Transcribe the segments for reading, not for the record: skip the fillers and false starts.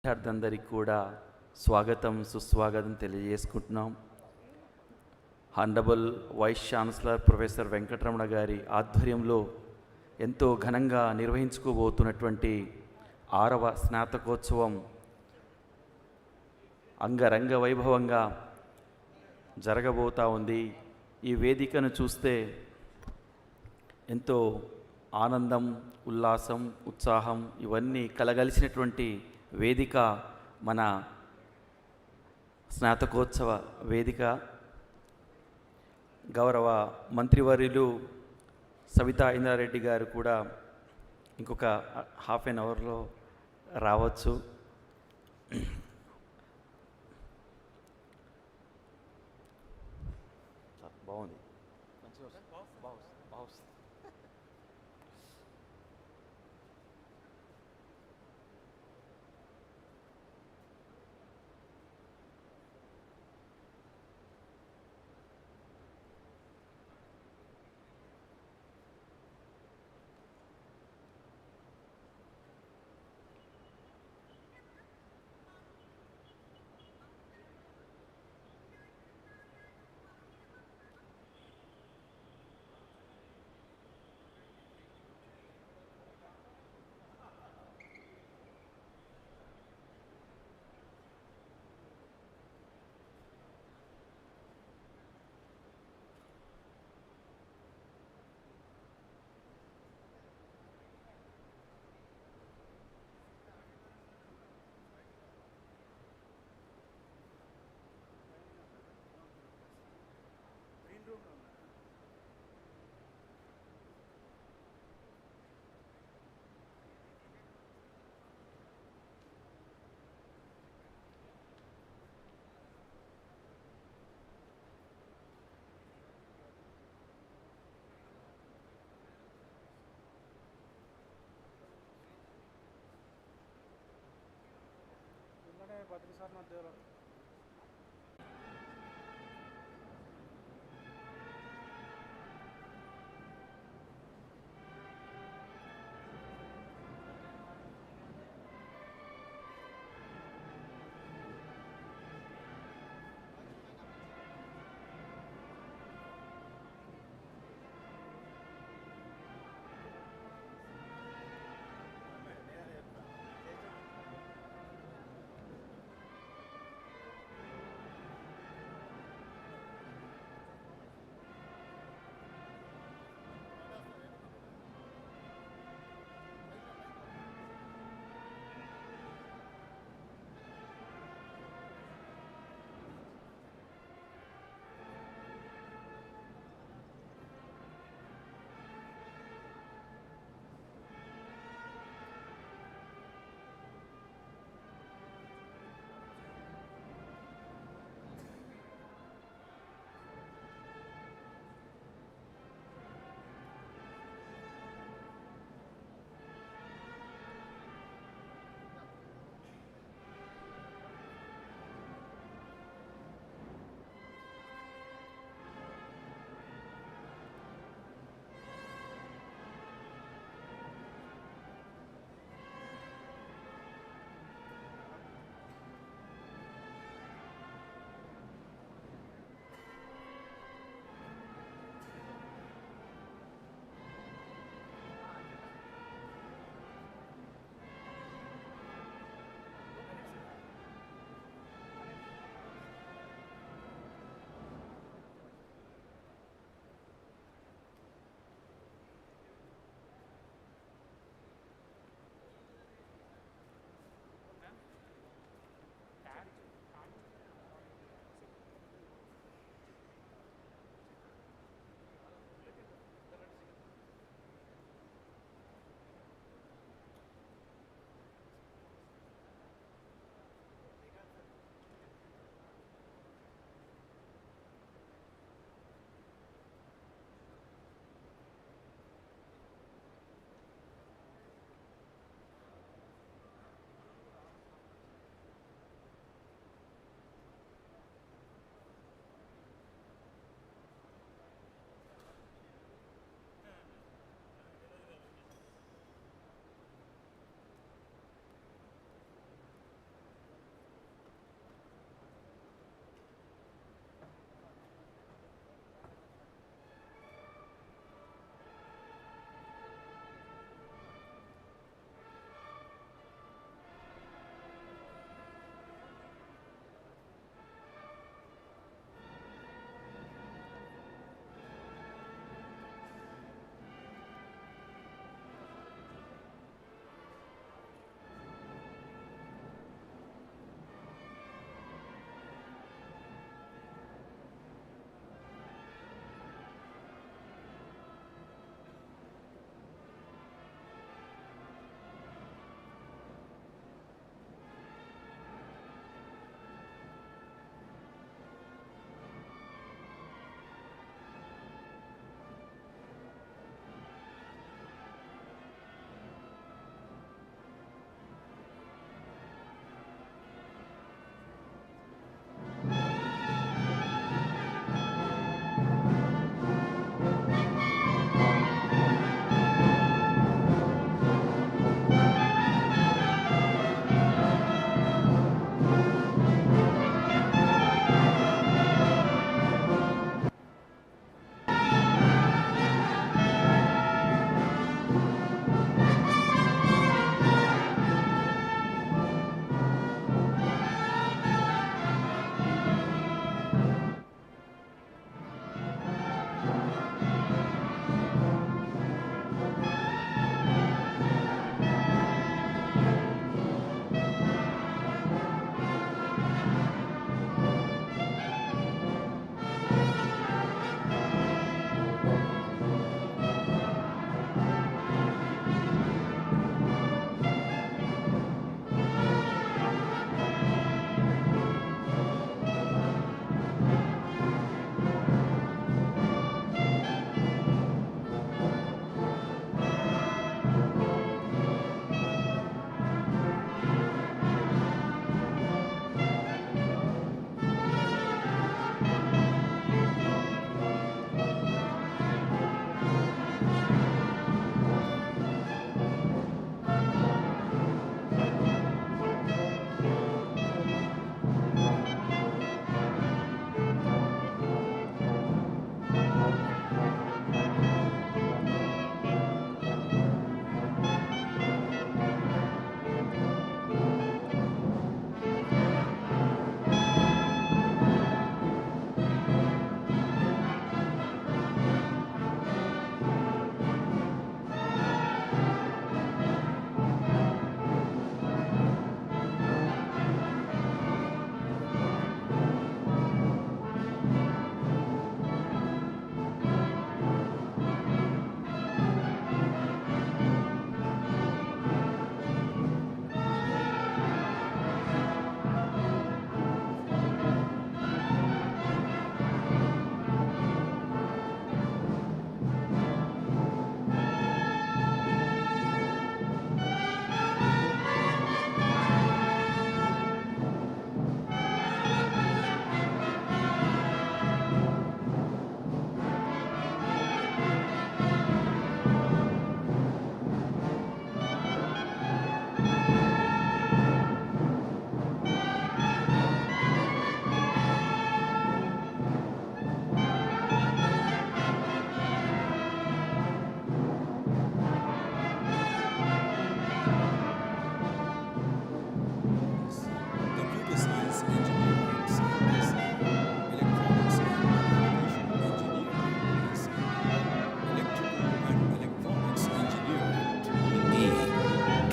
విద్యార్థులందరికీ కూడా స్వాగతం సుస్వాగతం తెలియజేసుకుంటున్నాం. Honourable vice chancellor professor Venkataramana గారి ఆధ్వర్యంలో ఎంతో ఘనంగా నిర్వహించుకోబోతున్నటువంటి 6వ స్నాతకోత్సవం అంగరంగ వైభవంగా జరగబోతూ ఉంది. ఈ వేదికను చూస్తే ఎంతో ఆనందం, ఉల్లాసం, ఉత్సాహం ఇవన్నీ కలగలిసినటువంటి వేదిక మన స్నాతకోత్సవ వేదిక. గౌరవ మంత్రివర్యులు సవితా ఇంద్రారెడ్డి గారు కూడా ఇంకొక హాఫ్ అన్ అవర్లో రావచ్చు. బాగుంది,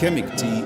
chemically.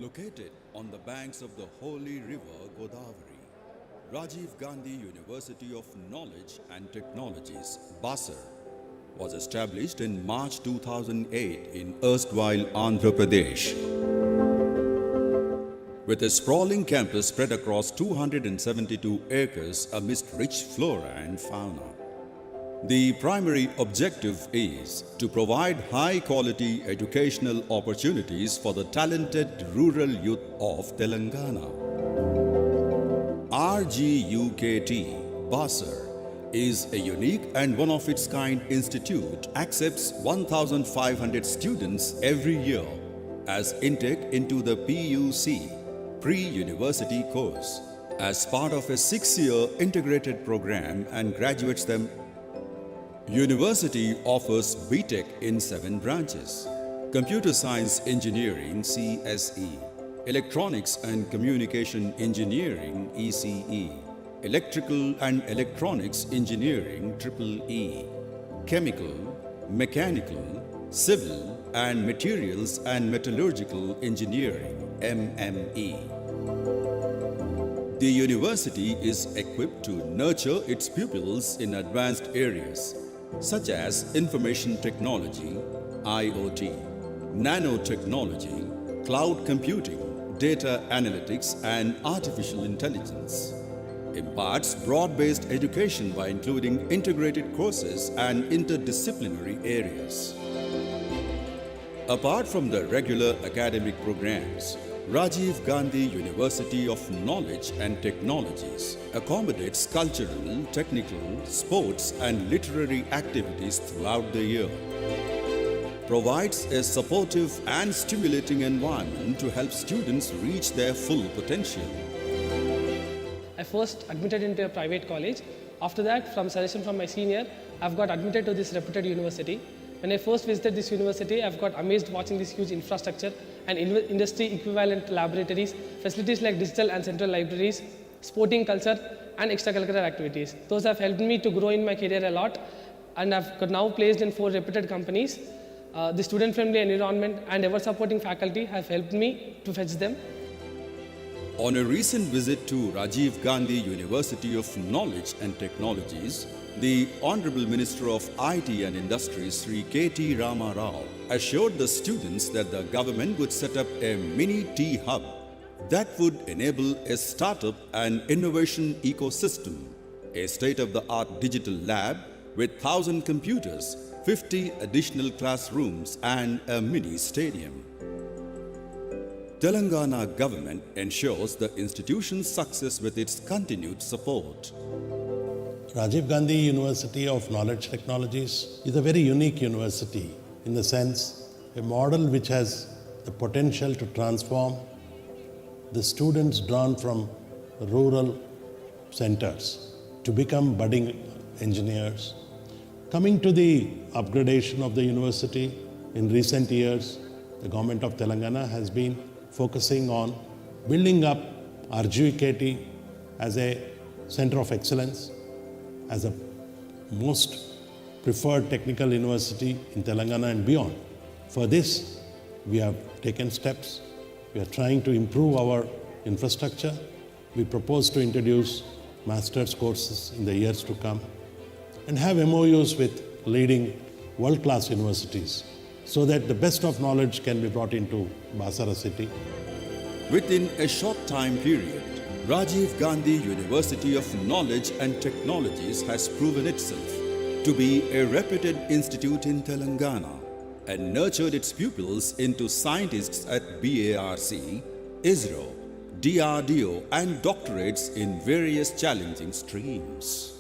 Located on the banks of the holy river Godavari, Rajiv Gandhi University of Knowledge and Technologies, Basar, was established in March 2008 in erstwhile Andhra Pradesh. With a sprawling campus spread across 272 acres amidst rich flora and fauna. The primary objective is to provide high-quality educational opportunities for the talented rural youth of Telangana. RGUKT, Basar, is a unique and one-of-its-kind institute, accepts 1,500 students every year as intake into the PUC, pre-university course, as part of a 6-year integrated program and graduates them. University offers BTech in 7 branches: Computer Science Engineering CSE, Electronics and Communication Engineering ECE, Electrical and Electronics Engineering EEE, Chemical, Mechanical, Civil and Materials and Metallurgical Engineering MME. The university is equipped to nurture its pupils in advanced areas such as information technology, IoT, nanotechnology, cloud computing, data analytics, and artificial intelligence. Imparts broad-based education by including integrated courses and interdisciplinary areas. Apart from the regular academic programs, Rajiv Gandhi University of Knowledge and Technologies accommodates cultural, technical, sports and literary activities throughout the year. Provides a supportive and stimulating environment to help students reach their full potential. I first admitted into a private college. After that, from suggestion from my senior, I've got admitted to this reputed university. When I first visited this university, I've got amazed watching this huge infrastructure and industry equivalent laboratories, facilities like digital and central libraries, sporting culture and extracurricular activities. Those have helped me to grow in my career a lot, and I've got now placed in 4 reputed companies. The student-friendly environment and ever-supporting faculty have helped me to fetch them. On a recent visit to Rajiv Gandhi University of Knowledge and Technologies, the Honorable Minister of IT and Industries, Sri K.T. Rama Rao, assured the students that the government would set up a mini tea hub that would enable a startup and innovation ecosystem, a state-of-the-art digital lab with 1,000 computers, 50 additional classrooms and a mini stadium. Telangana government ensures the institution's success with its continued support. Rajiv Gandhi University of Knowledge Technologies is a very unique university in the sense a model which has the potential to transform the students drawn from rural centers to become budding engineers. Coming to the upgradation of the university, in recent years, the government of Telangana has been focusing on building up RGUKT as a center of excellence, as a most preferred technical university in Telangana and beyond. For this, we have taken steps. We are trying to improve our infrastructure. We propose to introduce master's courses in the years to come and have MOUs with leading world-class universities so that the best of knowledge can be brought into Basara city. Within a short time period, Rajiv Gandhi University of Knowledge and Technologies has proven itself to be a reputed institute in Telangana and nurtured its pupils into scientists at BARC, ISRO, DRDO and doctorates in various challenging streams.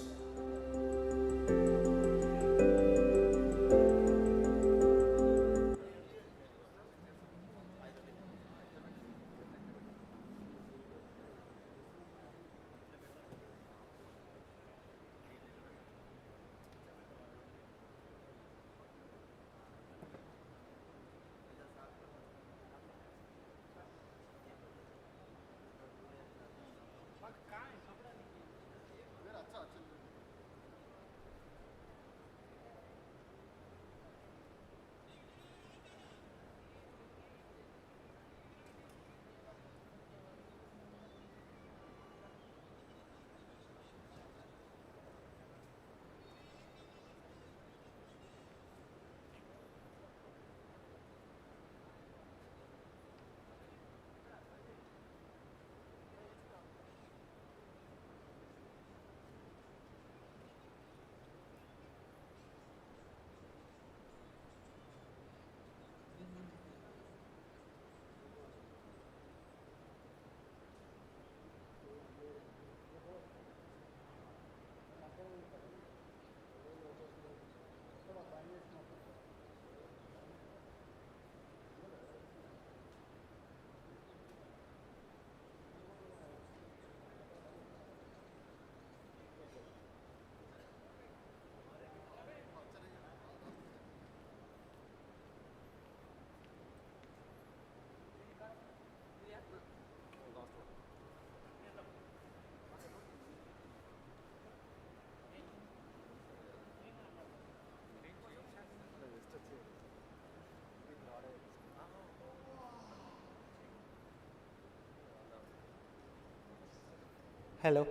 Hello.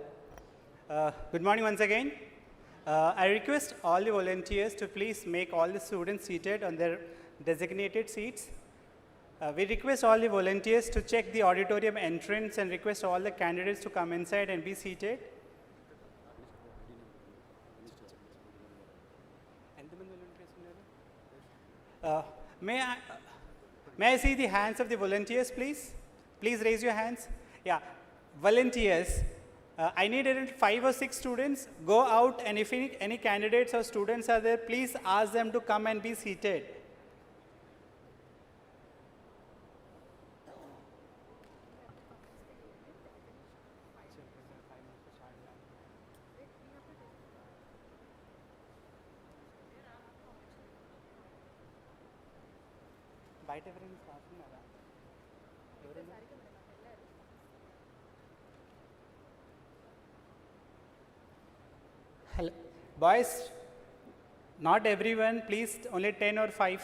Good morning once again. I request all the volunteers to please make all the students seated on their designated seats. We request all the volunteers to check the auditorium entrance and request all the candidates to come inside and be seated. Uh, may, I, may I see the hands of the volunteers, please? Please raise your hands. Yeah, volunteers. I need around 5 or 6 students. Go out, and if any candidates or students are there, please ask them to come and be seated. బయట ఎవరైనా staff ఉన్నారా? Hello. Boys, not everyone, please, only 10 or 5.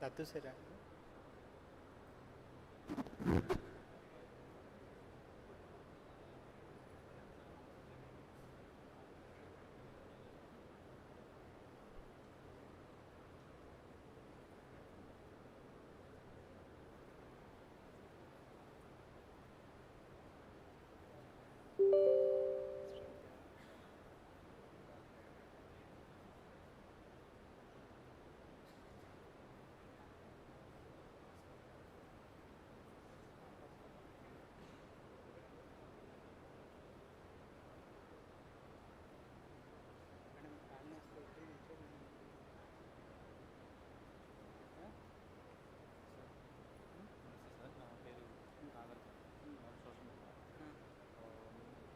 Datu sera.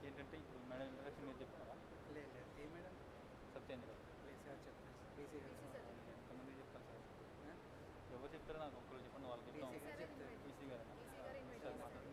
ఏంటంటే ఇప్పుడు madam introduction మీరు చెప్తారా? లేదు ఏ madam? Satyendra లేదు sir చెప్పండి. బీసీ గారు ఎంతమంది చెప్తారు సార్? ఎవరు చెప్తారో నాకు ఒక్కరు చెప్పండి, వాళ్ళకి చెప్తాం. ఈసీ గారేనా? సార్ మాట్లాడండి.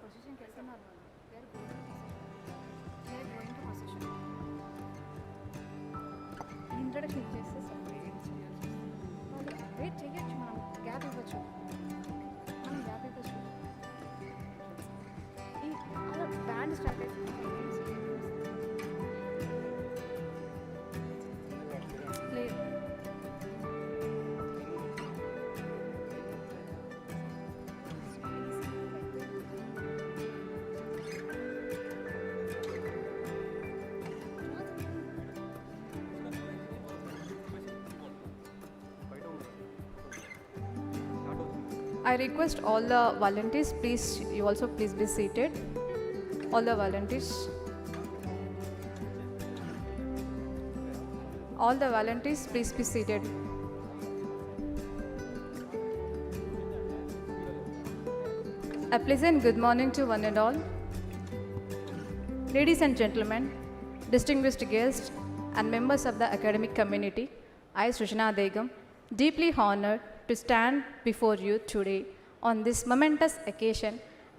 పొజిషన్కి వెళ్తున్నారు వాళ్ళు. They are going to position. Introduction ఇచ్చేస్తే వెయిట్ చేయొచ్చు, మనం గ్యాప్ ఇవ్వచ్చు, ఈ అలా బ్యాండ్ స్టార్ట్ అవుతుంది. లేదు I request all the volunteers, please, you also please be seated. All the volunteers. All the volunteers, please be seated. A pleasant good morning to one and all. Ladies and gentlemen, distinguished guests and members of the academic community, I, Srishna Begum, deeply honored to stand before you today on this momentous occasion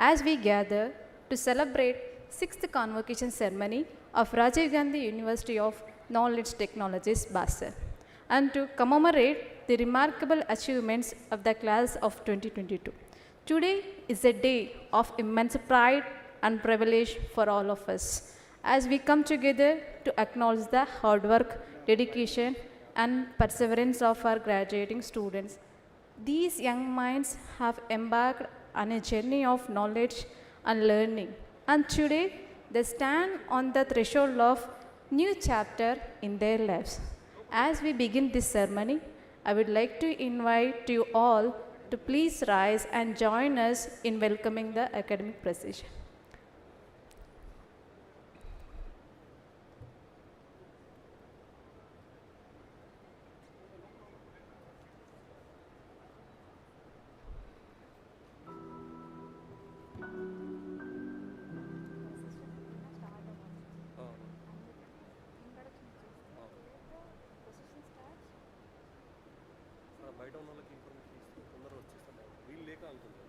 as we gather to celebrate 6th Convocation ceremony of Rajiv Gandhi University of Knowledge Technologies, Basar, and to commemorate the remarkable achievements of the class of 2022. Today is a day of immense pride and privilege for all of us as we come together to acknowledge the hard work, dedication, and perseverance of our graduating students. These young minds have embarked on a journey of knowledge and learning, and today they stand on the threshold of new chapter in their lives. As we begin this ceremony, I would like to invite you all to please rise and join us in welcoming the academic procession. బయట ఉన్న వాళ్ళకి information ఇస్తే తొందరగా వచ్చేస్తాను వీళ్ళు లేక అనుకుంటారు.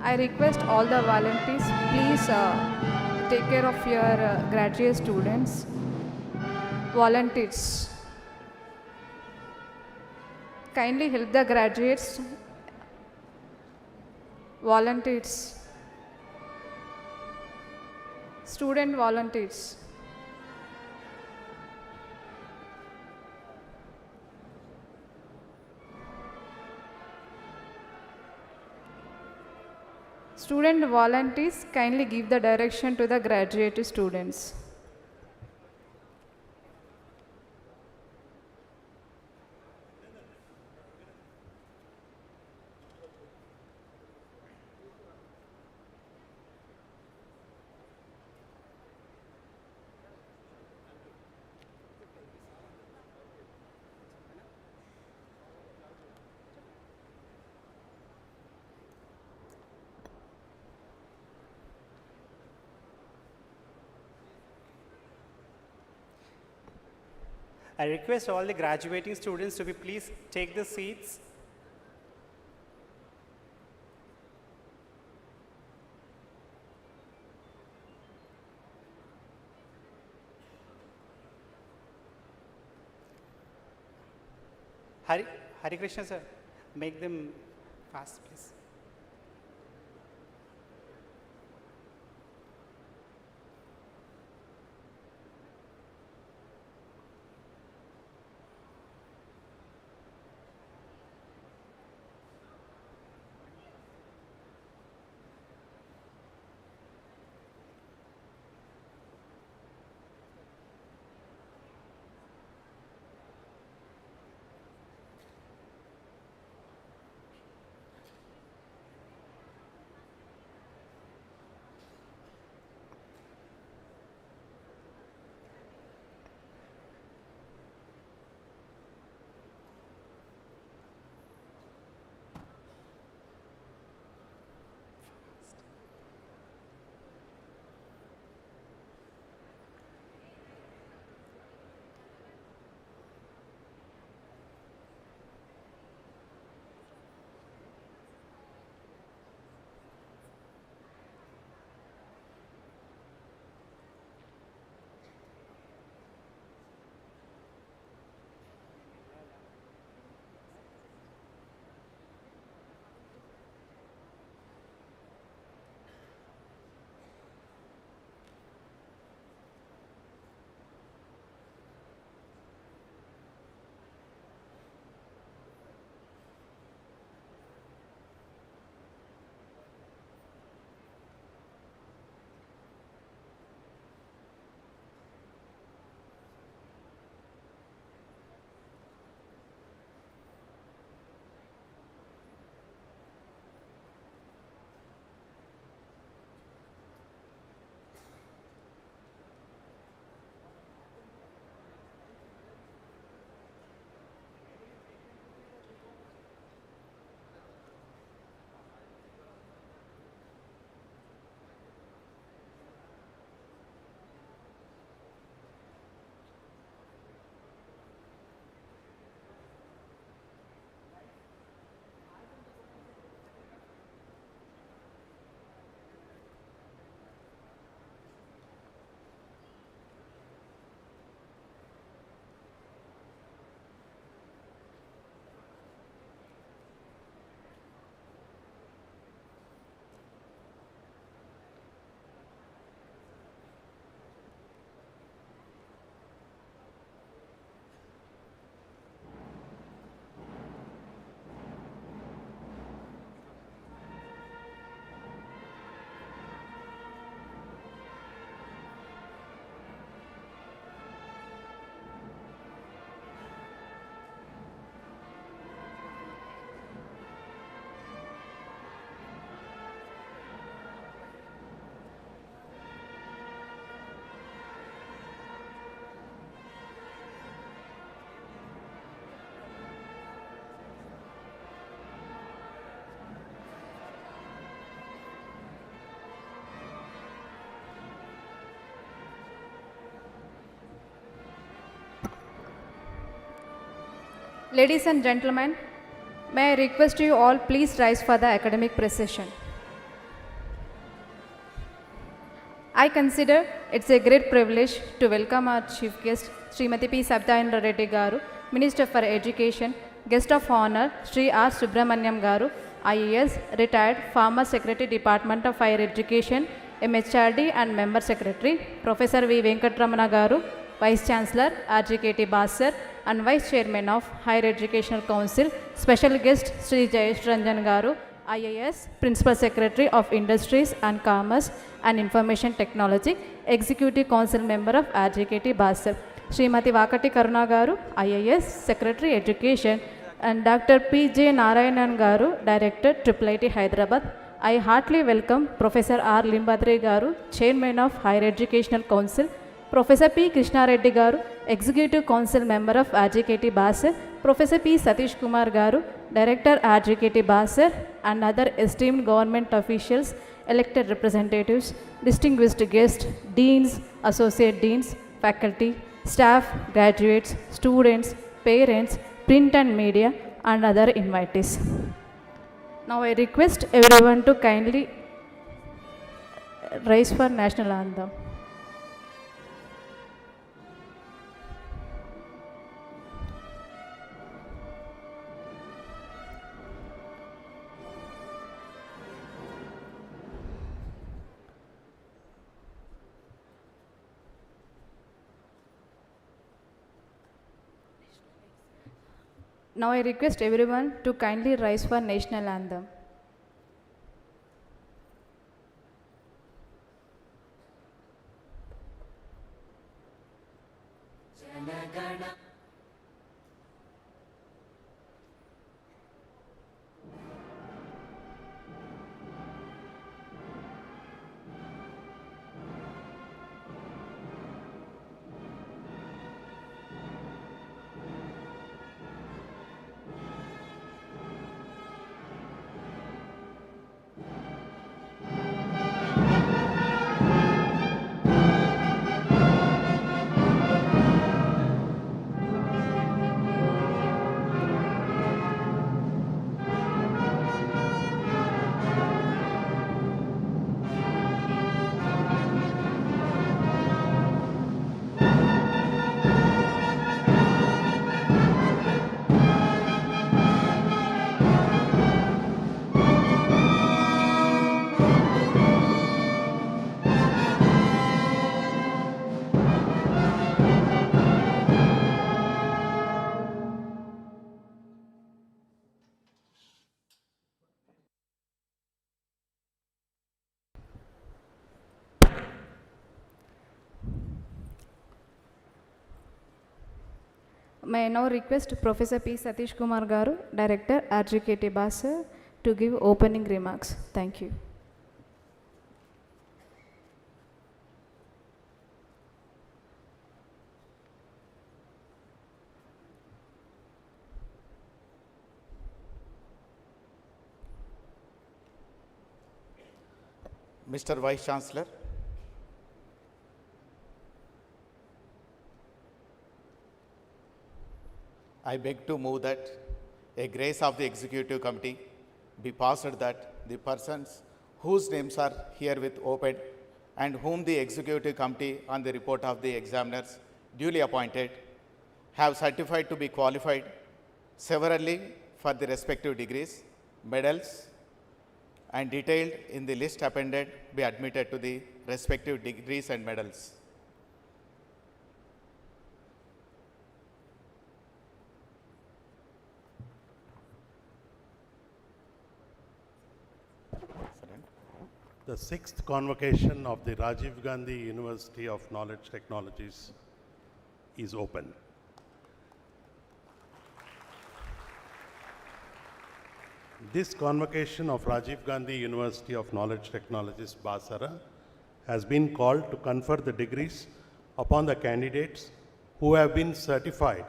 I request all the volunteers, please take care of your graduate students. Volunteers, kindly help the graduates. Volunteers, student volunteers. Student volunteers, kindly give the direction to the graduate students. I request all the graduating students to be please take the seats. Hari Krishna sir, make them fast please. Ladies and gentlemen, may I request you all please rise for the academic procession. I consider it's a great privilege to welcome our chief guest, Srimati P. Sabtayendra Reddy Garu, Minister for Education, guest of honor, Sri R. Subramanyam Garu, IAS, retired, former Secretary, Department of Higher Education, MHRD and Member Secretary, Professor V. Venkatramana Garu, Vice Chancellor, RGKT Basar, and Vice Chairman of Higher Educational Council, special guest Sri Jayesh Ranjan Garu, IAS, Principal Secretary of Industries and Commerce and Information Technology, Executive Council Member of RGKT Basar, Srimati Vakati Karuna Garu, IAS, Secretary Education, and Dr. P. J. Narayanan Garu, Director, IIIT Hyderabad. I heartily welcome Professor R. Limbadri Garu, Chairman of Higher Educational Council, Professor P. Krishna Reddy Garu, Executive Council Member of RGKT Basar, Professor P. Satish Kumar Garu, Director RGKT Basar, and other esteemed government officials, elected representatives, distinguished guests, deans, associate deans, faculty, staff, graduates, students, parents, print and media, and other invitees. Now I request everyone to kindly rise for national anthem. Now I request everyone to kindly rise for national anthem. May I now request Professor P. Satish Kumar Garu, Director, RGKT Basar, to give opening remarks. Thank you. Mr. Vice Chancellor, I beg to move that a grace of the Executive Committee be passed that the persons whose names are herewith opened and whom the Executive Committee on the report of the examiners duly appointed have certified to be qualified severally for the respective degrees, medals, and detailed in the list appended be admitted to the respective degrees and medals. The 6th convocation of the Rajiv Gandhi University of Knowledge Technologies is open. This convocation of Rajiv Gandhi University of Knowledge Technologies, Basara, has been called to confer the degrees upon the candidates who have been certified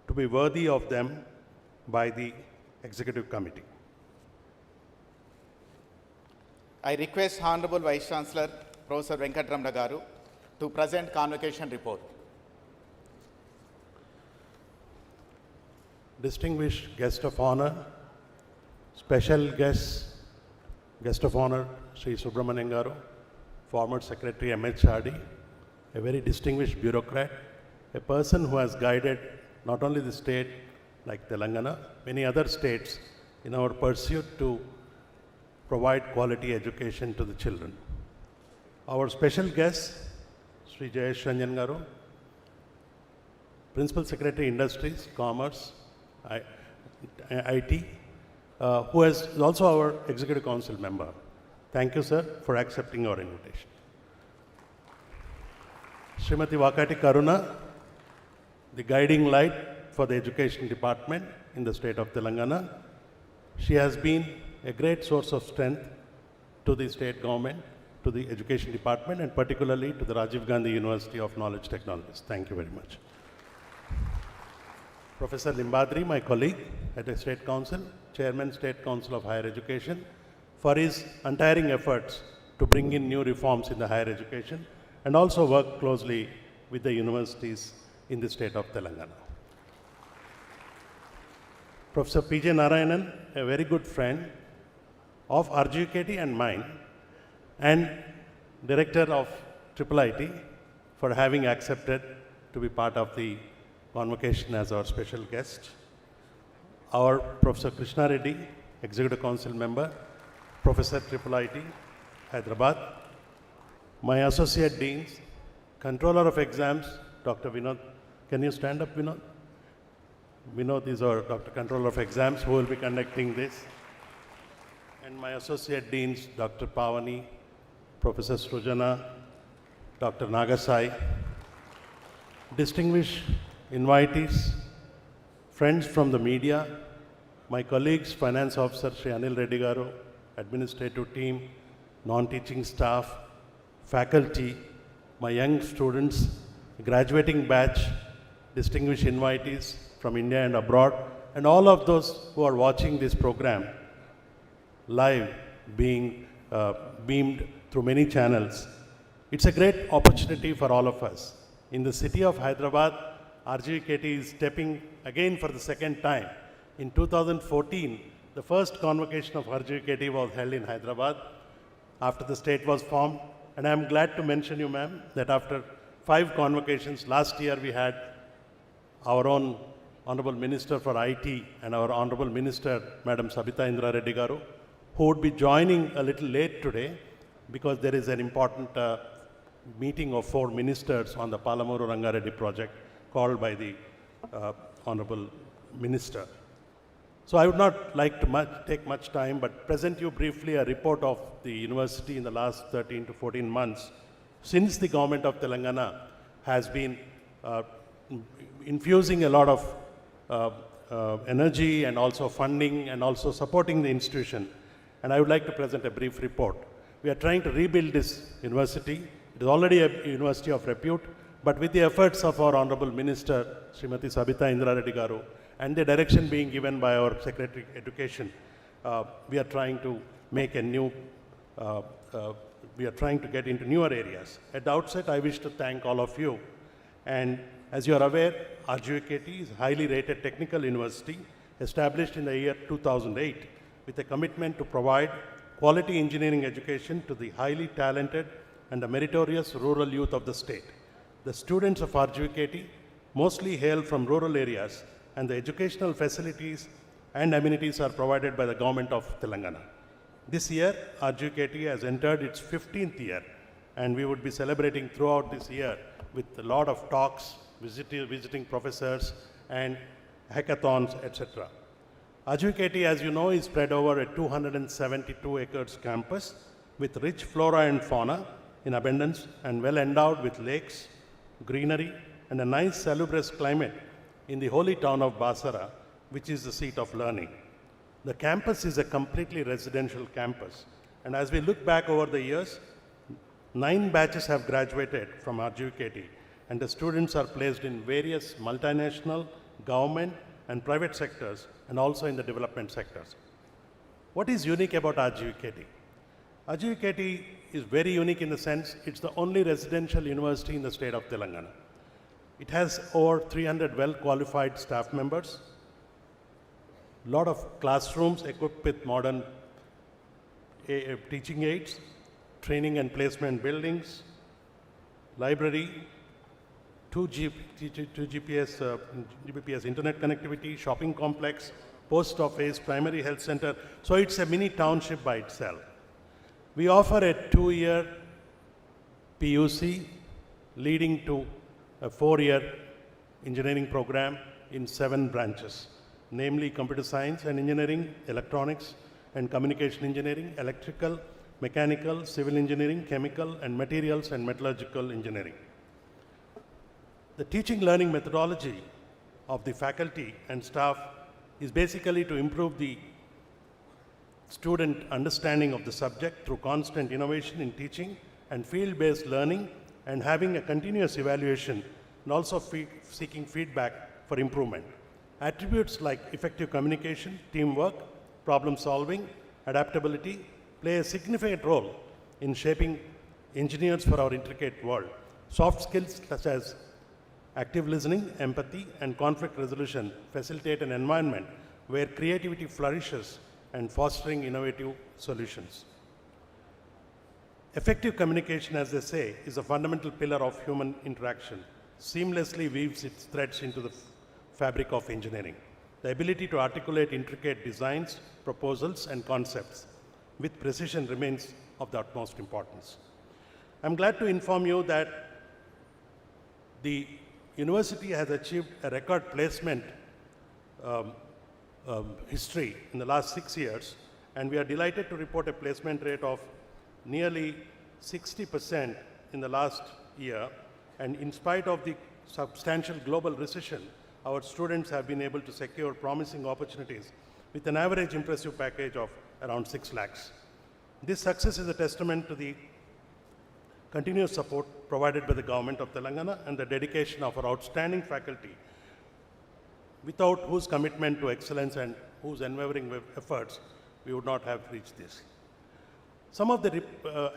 to be worthy of them by the Executive Committee. I request Honorable Vice Chancellor Professor Venkatramana Garu to present convocation report. Distinguished guest of honor, special guest of honor Sri Subramaniam Garu, former Secretary MHRD, a very distinguished bureaucrat, a person who has guided not only the state like Telangana, many other states in our pursuit to provide quality education to the children. Our special guest, Sri Jayesh Ranjan Garu, Principal Secretary Industries, Commerce, IT, who is also our Executive Council member. Thank you, sir, for accepting our invitation. Srimati Vakati Karuna, the guiding light for the Education Department in the state of Telangana. She has been a great source of strength to the state government, to the Education Department, and particularly to the Rajiv Gandhi University of Knowledge Technologies. Thank you very much. Professor Limbadri, my colleague at the State Council, Chairman, State Council of Higher Education, for his untiring efforts to bring in new reforms in the higher education and also work closely with the universities in the state of Telangana. Professor P.J. Narayanan, a very good friend of RGUKT and mine, and Director of IIIT, for having accepted to be part of the convocation as our special guest. Our Professor Krishna Reddy, Executive Council member, Professor IIIT, Hyderabad. My Associate Deans, Controller of Exams, Dr. Vinod. Can you stand up, Vinod? Vinod is our Dr. Controller of Exams who will be conducting this. And my Associate Deans, Dr. Pavani, Professor Srujana, Dr. Nagasai, distinguished invitees, friends from the media, my colleagues, Finance Officer Sri Anil Reddy Garu, administrative team, non-teaching staff, faculty, my young students, graduating batch, distinguished invitees from India and abroad, and all of those who are watching this program live, being beamed through many channels. It's a great opportunity for all of us. In the city of Hyderabad, RGUKT is stepping again for the second time. In 2014, the first convocation of RGUKT was held in Hyderabad after the state was formed. And I'm glad to mention you, ma'am, that after 5 convocations, last year we had our own Honorable Minister for IT and our Honorable Minister, Madam Sabita Indra Reddy Garu, who would be joining a little late today because there is an important meeting of 4 ministers on the Palamuru Rangareddy project called by the Honorable Minister. So I would not like to take much time, but present you briefly a report of the university in the last 13 to 14 months since the government of Telangana has been infusing a lot of energy and also funding and also supporting the institution. And I would like to present a brief report. We are trying to rebuild this university. It is already a university of repute, but with the efforts of our Honorable Minister, Srimati Sabita Indra Reddy Garu, and the direction being given by our Secretary Education, we are trying to make a new, we are trying to get into newer areas. At the outset, I wish to thank all of you. And as you are aware, RGUKT is a highly rated technical university established in the year 2008 with a commitment to provide quality engineering education to the highly talented and the meritorious rural youth of the state. The students of RGUKT mostly hail from rural areas, and the educational facilities and amenities are provided by the government of Telangana. This year, RGUKT has entered its 15th year, and we would be celebrating throughout this year with a lot of talks, visiting professors, and hackathons, etc. RGUKT, as you know, is spread over a 272 acres campus with rich flora and fauna in abundance and well endowed with lakes, greenery, and a nice salubrious climate in the holy town of Basar, which is the seat of learning. The campus is a completely residential campus, and as we look back over the years, 9 batches have graduated from RGUKT, and the students are placed in various multinational, government, and private sectors, and also in the development sectors. What is unique about RGUKT? RGUKT is very unique in the sense it's the only residential university in the state of Telangana. It has over 300 well-qualified staff members, a lot of classrooms equipped with modern teaching aids, training and placement buildings, library, 2 Gbps internet connectivity, shopping complex, post office, primary health center. So it's a mini township by itself. We offer a 2-year PUC leading to a 4-year engineering program in 7 branches, namely computer science and engineering, electronics and communication engineering, electrical, mechanical, civil engineering, chemical and materials and metallurgical engineering. The teaching learning methodology of the faculty and staff is basically to improve the student understanding of the subject through constant innovation in teaching and field-based learning, and having a continuous evaluation and also seeking feedback for improvement. Attributes like effective communication, teamwork, problem solving, adaptability play a significant role in shaping engineers for our intricate world. Soft skills such as active listening, empathy, and conflict resolution facilitate an environment where creativity flourishes and fostering innovative solutions. Effective communication, as they say, is a fundamental pillar of human interaction, seamlessly weaves its threads into the fabric of engineering. The ability to articulate intricate designs, proposals, and concepts with precision remains of the utmost importance. I'm glad to inform you that the university has achieved a record placement history in the last 6 years, and we are delighted to report a placement rate of nearly 60% in the last year. And in spite of the substantial global recession, our students have been able to secure promising opportunities with an average impressive package of around 6 lakhs. This success is a testament to the continuous support provided by the government of Telangana and the dedication of our outstanding faculty, without whose commitment to excellence and whose unwavering efforts we would not have reached this. Some of the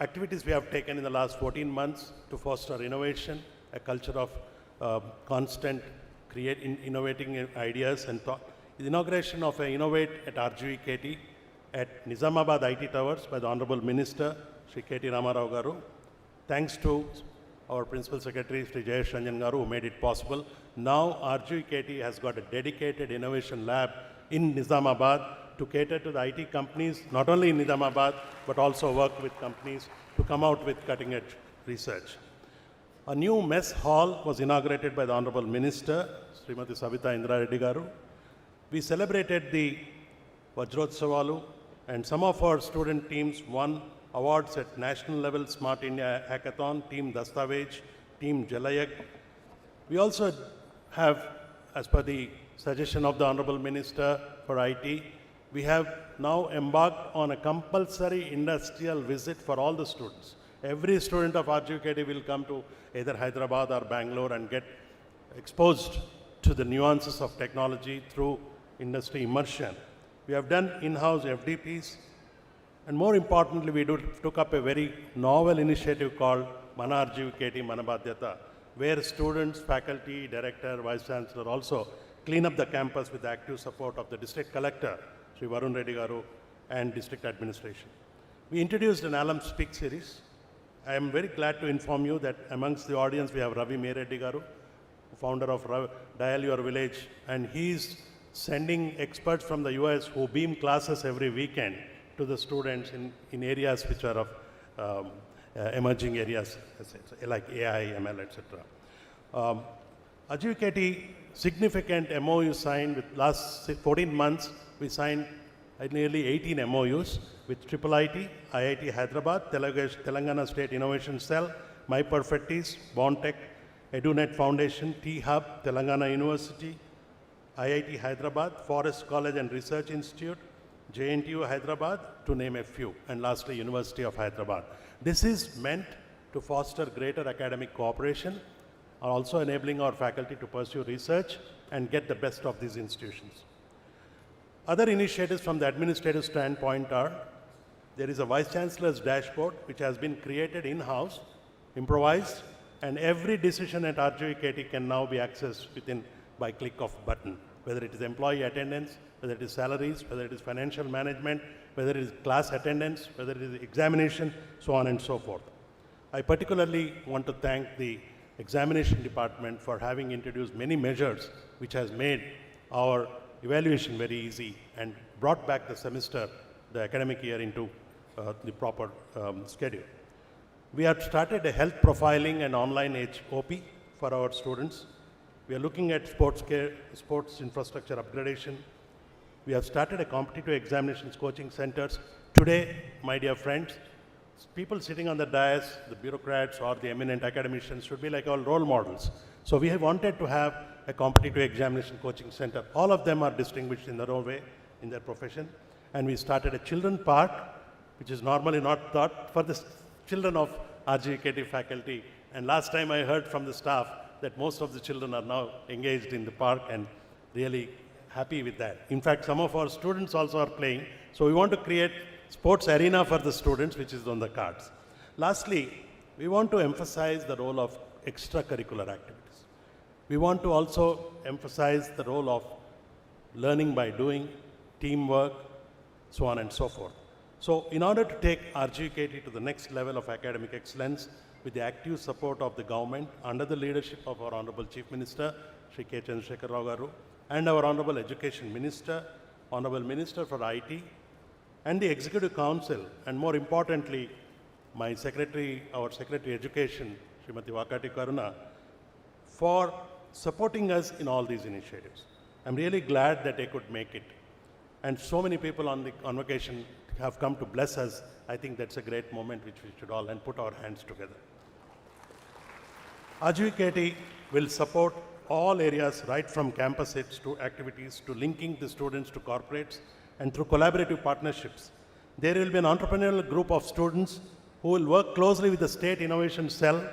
activities we have taken in the last 14 months to foster innovation, a culture of constant innovating ideas and thought. The inauguration of an Innovate at RGVKT at Nizamabad IT Towers by the Honorable Minister, Shri K.T. Ramarao Garu. Thanks to our Principal Secretary, Shri Jayesh Ranjan Garu, who made it possible. Now RGVKT has got a dedicated innovation lab in Nizamabad to cater to the IT companies, not only in Nizamabad, but also work with companies to come out with cutting-edge research. A new mess hall was inaugurated by the Honorable Minister, Srimati Savita Indra Reddy Garu. We celebrated the Vajrotsavalu, and some of our student teams won awards at national level: Smart India Hackathon, Team Dastavej, Team Jalayag. We also have, as per the suggestion of the Honorable Minister for IT, we have now embarked on a compulsory industrial visit for all the students. Every student of RGVKT will come to either Hyderabad or Bangalore and get exposed to the nuances of technology through industry immersion. We have done in-house FDPs, and more importantly, we took up a very novel initiative called Mana RGVKT Manabhadyata, where students, faculty, director, vice chancellor also clean up the campus with the active support of the district collector, Sri Varun Reddy Garu, and district administration. We introduced an alum speak series. I am very glad to inform you that amongst the audience we have Ravi Reddy Garu, founder of Dial Your Village, and he's sending experts from the US who beam classes every weekend to the students in areas which are of emerging areas like AI, ML, etc. RGVKT significant MOU signed with last 14 months. We signed nearly 18 MOUs with IIIT, IIT Hyderabad, Telangana State Innovation Cell, MyPerfectis, Bondtech, EduNet Foundation, T-Hub, Telangana University, IIT Hyderabad, Forest College and Research Institute, JNTU Hyderabad, to name a few, and lastly University of Hyderabad. This is meant to foster greater academic cooperation, also enabling our faculty to pursue research and get the best of these institutions. Other initiatives from the administrative standpoint are, there is a Vice Chancellor's dashboard which has been created in-house, improvised, and every decision at RGVKT can now be accessed by click of button, whether it is employee attendance, whether it is salaries, whether it is financial management, whether it is class attendance, whether it is examination, so on and so forth. I particularly want to thank the examination department for having introduced many measures which has made our evaluation very easy and brought back the semester, the academic year into the proper schedule. We have started a health profiling and online HOP for our students. We are looking at sports infrastructure upgradation. We have started a competitive examinations coaching centers. Today, my dear friends, people sitting on the dais, the bureaucrats or the eminent academicians should be like our role models. So we have wanted to have a competitive examination coaching center. All of them are distinguished in their own way in their profession. And we started a children park, which is normally not thought for the children of RGKT faculty. And last time I heard from the staff that most of the children are now engaged in the park and really happy with that. In fact, some of our students also are playing. So we want to create sports arena for the students, which is on the cards. Lastly, we want to emphasize the role of extracurricular activities. We want to also emphasize the role of learning by doing, teamwork, so on and so forth. So in order to take RGKT to the next level of academic excellence, with the active support of the government, under the leadership of our Honorable Chief Minister, Shri K. Chandrasekhar Rao Garu, and our Honorable Education Minister, Honorable Minister for IT, and the Executive Council, and more importantly, my Secretary, our Secretary Education, Srimati Vakati Karuna, for supporting us in all these initiatives. I'm really glad that they could make it. And so many people on the convocation have come to bless us. I think that's a great moment which we should all and put our hands together. RGKT will support all areas right from campus hits to activities to linking the students to corporates and through collaborative partnerships. There will be an entrepreneurial group of students who will work closely with the State Innovation Cell,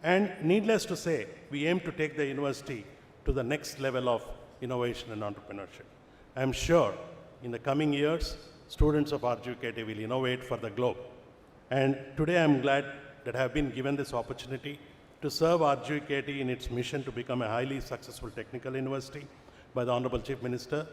and needless to say, we aim to take the university to the next level of innovation and entrepreneurship. I am sure in the coming years, students of RGKT will innovate for the globe. And today I am glad that I have been given this opportunity to serve RGKT in its mission to become a highly successful technical university by the Honorable Chief Minister,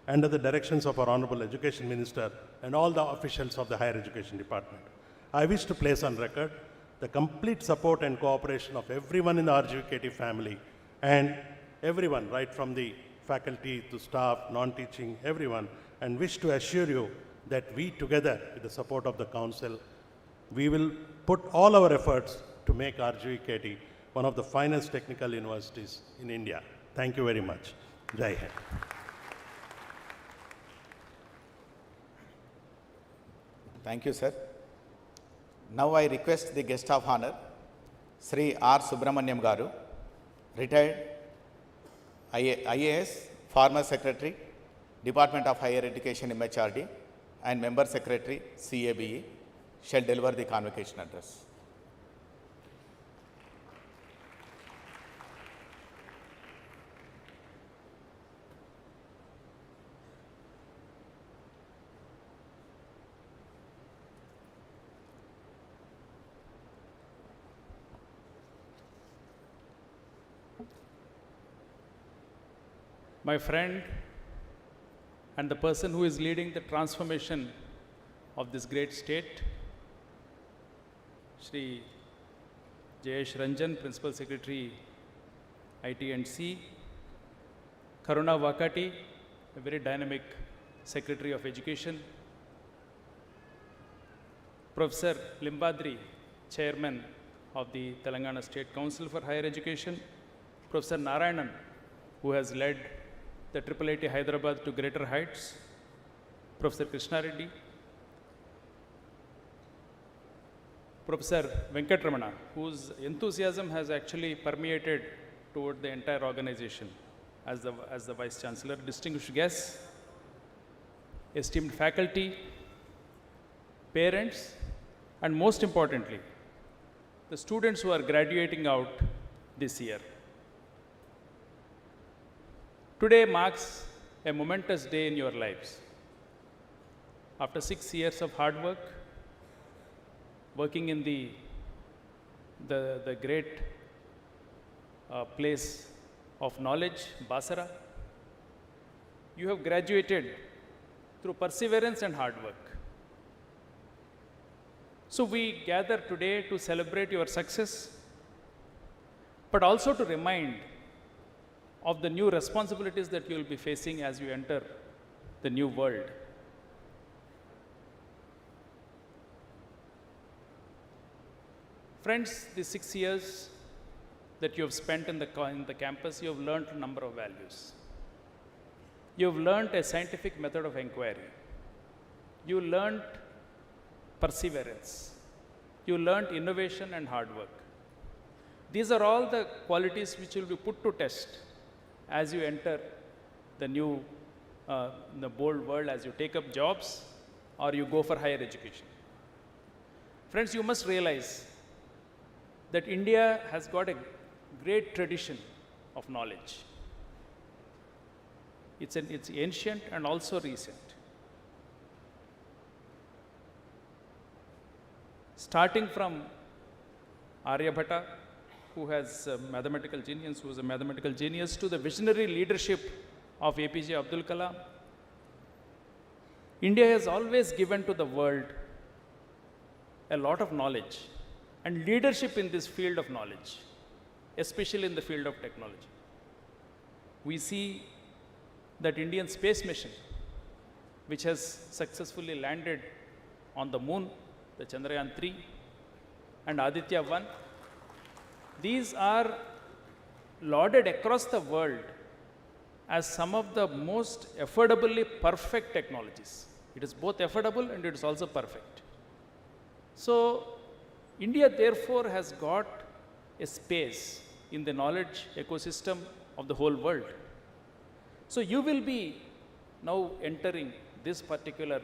under the directions of our Honorable Education Minister and all the officials of the Higher Education Department. I wish to place on record the complete support and cooperation of everyone in the RGKT family and everyone, right from the faculty to staff, non-teaching, everyone, and wish to assure you that we together, with the support of the Council, we will put all our efforts to make RGKT one of the finest technical universities in India. Thank you very much. Jai Hind. Thank you, sir. Now I request the guest of honor, Sri R. Subramaniam Garu, retired IAS, former Secretary, Department of Higher Education MHRD, and Member Secretary, CABE, shall deliver the convocation address. My friend and the person who is leading the transformation of this great state, Shri Jayesh Ranjan, Principal Secretary, IT and C, Karuna Vakati, a very dynamic Secretary of Education, Professor Limbadri, Chairman of the Telangana State Council for Higher Education, Professor Narayanan, who has led the IIIT Hyderabad to greater heights, Professor Krishna Reddy, Professor Venkatramana, whose enthusiasm has actually permeated toward the entire organization as the Vice Chancellor, distinguished guests, esteemed faculty, parents, and most importantly, the students who are graduating out this year. Today marks a momentous day in your lives. After 6 years of hard work, working in the great place of knowledge, Basara, you have graduated through perseverance and hard work. So we gather today to celebrate your success, but also to remind of the new responsibilities that you will be facing as you enter the new world. Friends, the 6 years that you have spent in the campus, you have learned a number of values. You have learned a scientific method of inquiry. You learned perseverance. You learned innovation and hard work. These are all the qualities which will be put to test as you enter the new, the bold world, as you take up jobs or you go for higher education. Friends, you must realize that India has got a great tradition of knowledge. It's ancient and also recent. Starting from Aryabhatta, who has a mathematical genius, who is a mathematical genius, to the visionary leadership of APJ Abdul Kalam, India has always given to the world a lot of knowledge and leadership in this field of knowledge, especially in the field of technology. We see that Indian space mission, which has successfully landed on the moon, the Chandrayaan-3 and Aditya-1, these are lauded across the world as some of the most affordably perfect technologies. It is both affordable and it is also perfect. So, India therefore has got a space in the knowledge ecosystem of the whole world. So, you will be now entering this particular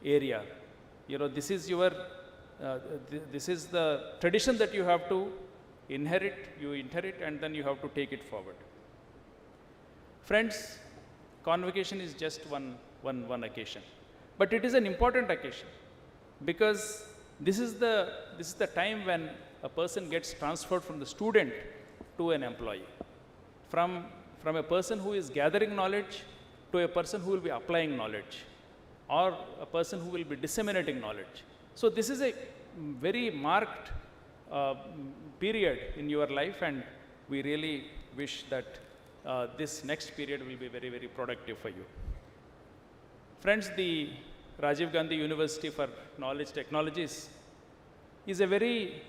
area. You know, this is your, this is the tradition that you have to inherit, and then you have to take it forward. Friends, Convocation is just one occasion, but it is an important occasion because this is the time when a person gets transferred from the student to an employee, from a person who is gathering knowledge to a person who will be applying knowledge, or a person who will be disseminating knowledge. So this is a very marked period in your life, and we really wish that this next period will be very, very productive for you. Friends, the Rajiv Gandhi University for Knowledge Technologies is a very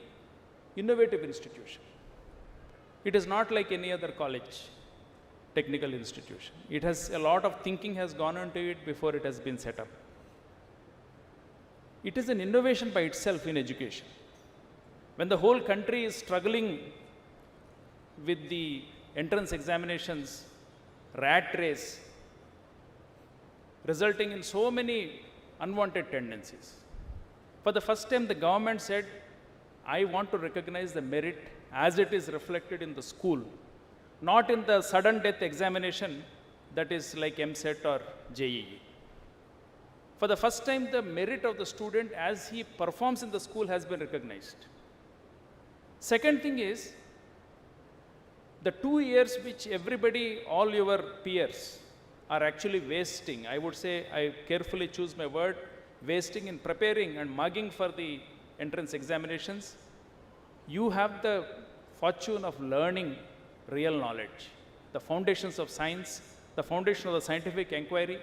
innovative institution. It is not like any other college, technical institution. It has a lot of thinking has gone into it before it has been set up. It is an innovation by itself in education. When the whole country is struggling with the entrance examinations, rat race, resulting in so many unwanted tendencies. For the first time, the government said, I want to recognize the merit as it is reflected in the school, not in the sudden death examination that is like MSET or JEE. For the first time, the merit of the student as he performs in the school has been recognized. Second thing is, the 2 years which everybody, all your peers, are actually wasting, I would say, I carefully choose my word, wasting in preparing and mugging for the entrance examinations, you have the fortune of learning real knowledge, the foundations of science, the foundation of the scientific inquiry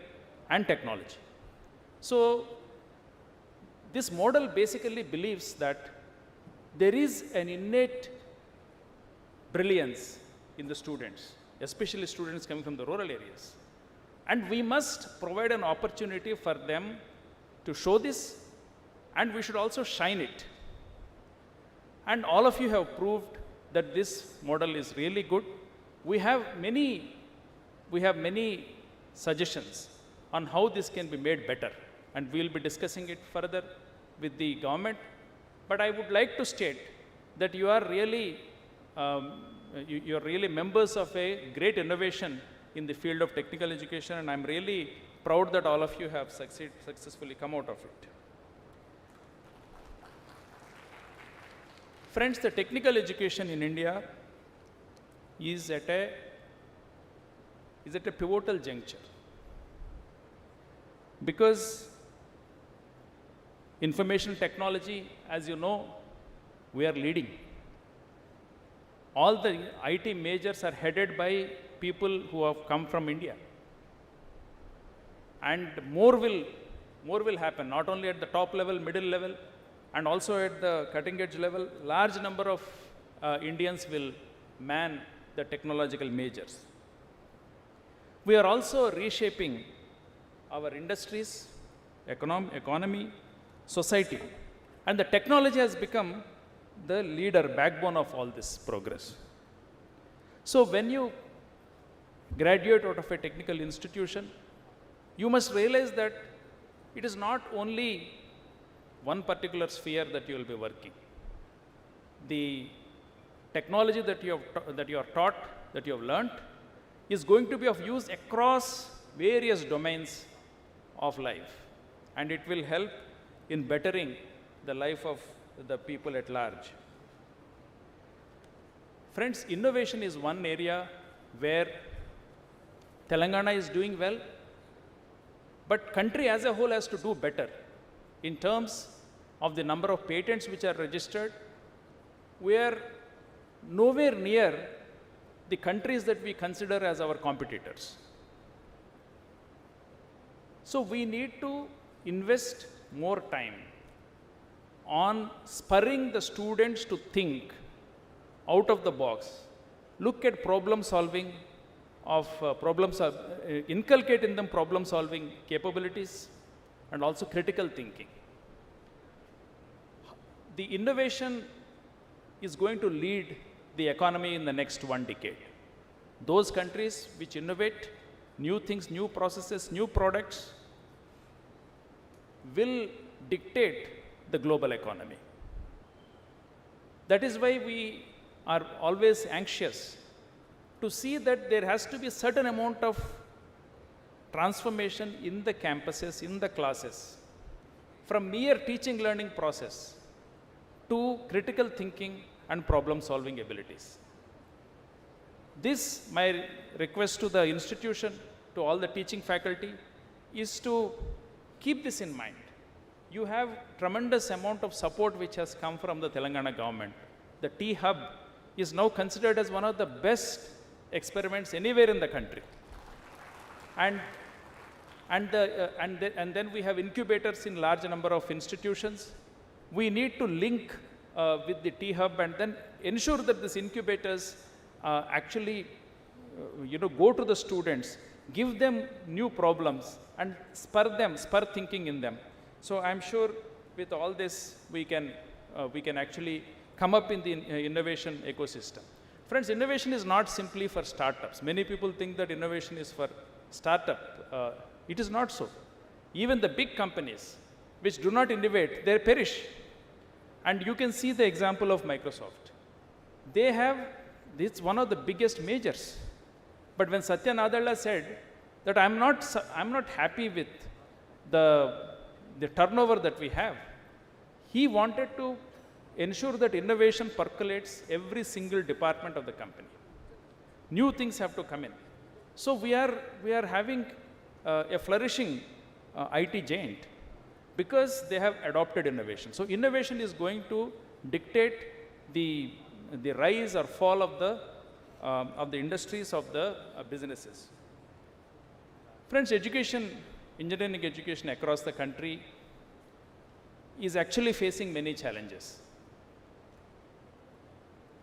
and technology. So, this model basically believes that there is an innate brilliance in the students, especially students coming from the rural areas. And we must provide an opportunity for them to show this, and we should also shine it. And all of you have proved that this model is really good. We have many suggestions on how this can be made better, and we will be discussing it further with the government. But I would like to state that you are really, you are really members of a great innovation in the field of technical education, and I'm really proud that all of you have successfully come out of it. Friends, the technical education in India is at a pivotal juncture, because Information technology, as you know, we are leading. All the IT majors are headed by people who have come from India. And more will happen, not only at the top level, middle level, and also at the cutting edge level. Large number of Indians will man the technological majors. We are also reshaping our industries, economy, society. And the technology has become the leader, backbone of all this progress. So when you graduate out of a technical institution, you must realize that it is not only one particular sphere that you will be working. The technology that you are taught, that you have learnt, is going to be of use across various domains of life, and it will help in bettering the life of the people at large. Friends, innovation is one area where Telangana is doing well, but country as a whole has to do better. In terms of the number of patents which are registered, we are nowhere near the countries that we consider as our competitors. So we need to invest more time on spurring the students to think out of the box, look at problem solving inculcate in them problem solving capabilities and also critical thinking. The innovation is going to lead the economy in the next 1 decade. Those countries which innovate new things, new processes, new products will dictate the global economy. That is why we are always anxious to see that there has to be a certain amount of transformation in the campuses, in the classes, from mere teaching learning process to critical thinking and problem solving abilities. This, my request to the institution, to all the teaching faculty, is to keep this in mind. You have tremendous amount of support which has come from the Telangana government. The T-Hub is now considered as one of the best experiments anywhere in the country. And then we have incubators in large number of institutions. We need to link with the T-Hub and then ensure that these incubators actually go to the students, give them new problems and spur thinking in them. So I'm sure with all this we can actually come up in the innovation ecosystem. Friends, innovation is not simply for startups. Many people think that innovation is for startup. It is not so. Even the big companies which do not innovate, they perish. And you can see the example of Microsoft. They have, this one of the biggest majors. But when Satya Nadella said that I'm not happy with the turnover that we have, he wanted to ensure that innovation percolates every single department of the company. New things have to come in. So we are having a flourishing IT giant because they have adopted innovation. So innovation is going to dictate the rise or fall of the industries, of the businesses. Friends, education, engineering education across the country is actually facing many challenges.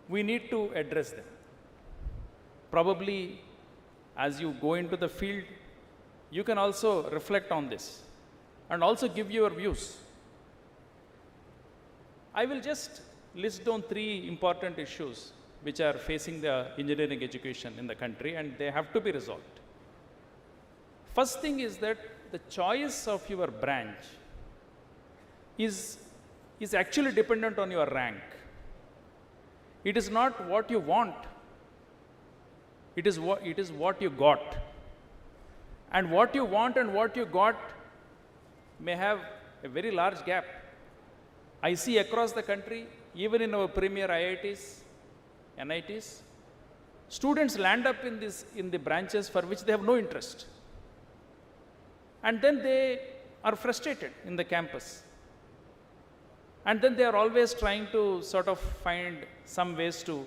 We need to address them. Probably as you go into the field, you can also reflect on this and also give your views. I will just list down 3 important issues which are facing the engineering education in the country, and they have to be resolved. First thing is that the choice of your branch is actually dependent on your rank. It is not what you want. It is what you got. And what you want and what you got may have a very large gap. I see across the country, even in our premier IITs, NITs, students land up in the branches for which they have no interest. And then they are frustrated in the campus. And then they are always trying to sort of find some ways to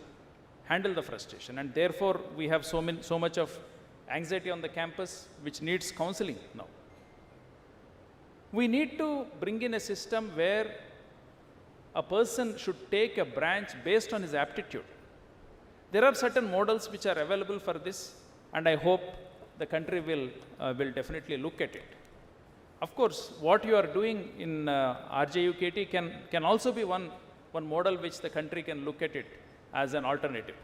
handle the frustration. And therefore, we have so much of anxiety on the campus, which needs counseling now. We need to bring in a system where a person should take a branch based on his aptitude. There are certain models which are available for this, and I hope the country will definitely look at it. Of course, what you are doing in RJUKT can also be one model which the country can look at it as an alternative.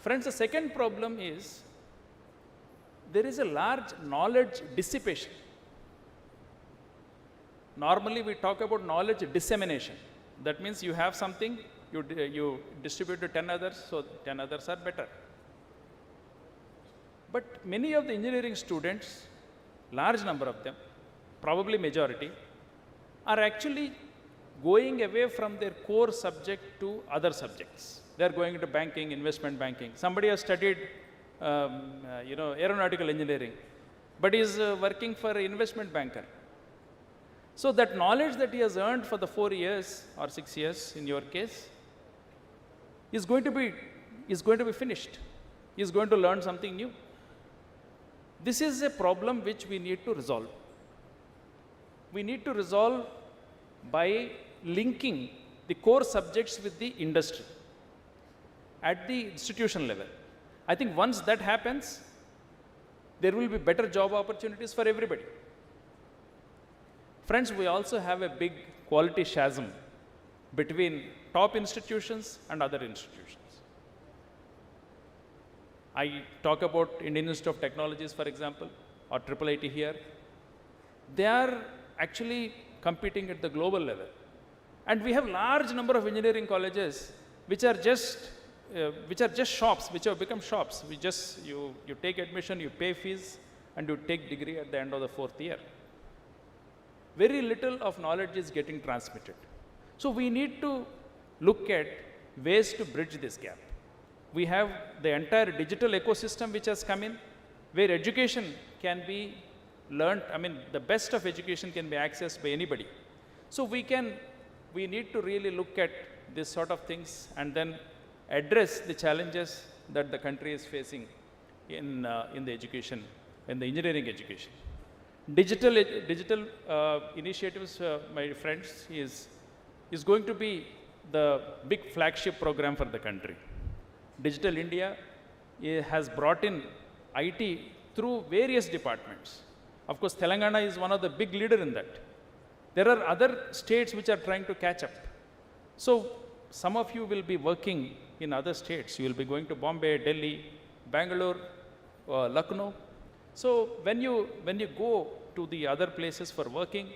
Friends, the second problem is there is a large knowledge dissipation. Normally, we talk about knowledge dissemination. That means you have something, you distribute to 10 others, so 10 others are better. But many of the engineering students, large number of them, probably majority, are actually going away from their core subject to other subjects. They are going into banking, investment banking. Somebody has studied aeronautical engineering, but is working for an investment banker. So that knowledge that he has earned for the 4 years or 6 years in your case is going to be finished. He is going to learn something new. This is a problem which we need to resolve. We need to resolve by linking the core subjects with the industry at the institution level. I think once that happens, there will be better job opportunities for everybody. Friends, we also have a big quality chasm between top institutions and other institutions. I talk about Indian Institute of Technologies, for example, or IIIT here. They are actually competing at the global level. And we have large number of engineering colleges which are just shops, which have become shops. You take admission, you pay fees, and you take degree at the end of the 4th year. Very little of knowledge is getting transmitted. So we need to look at ways to bridge this gap. We have the entire digital ecosystem which has come in, where education can be learned. I mean, the best of education can be accessed by anybody. So we need to really look at this sort of things and then address the challenges that the country is facing in the education, in the engineering education. Digital initiatives, my friends, is going to be the big flagship program for the country. Digital India has brought in IT through various departments. Of course, Telangana is one of the big leader in that. There are other states which are trying to catch up. So some of you will be working in other states. You will be going to Bombay, Delhi, Bangalore, Lucknow. So when you go to the other places for working,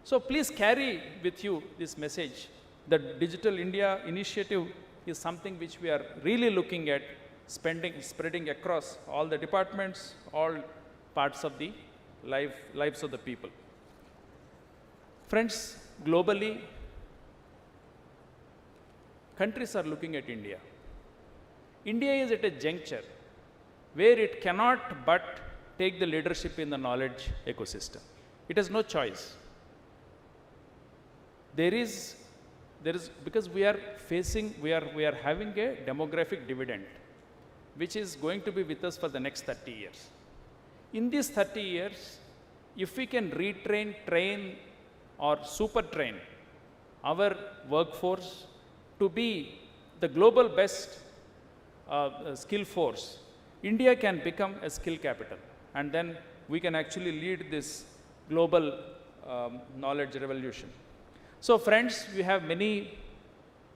so please carry with you this message that Digital India initiative is something which we are really looking at spreading across all the departments, all parts of the lives of the people. Friends, globally, countries are looking at India. India is at a juncture where it cannot but take the leadership in the knowledge ecosystem. It has no choice. There is because we are having a demographic dividend, which is going to be with us for the next 30 years. In these 30 years, if we can retrain, train, or super train our workforce to be the global best skill force, India can become a skill capital, and then we can actually lead this global knowledge revolution. So friends, we have many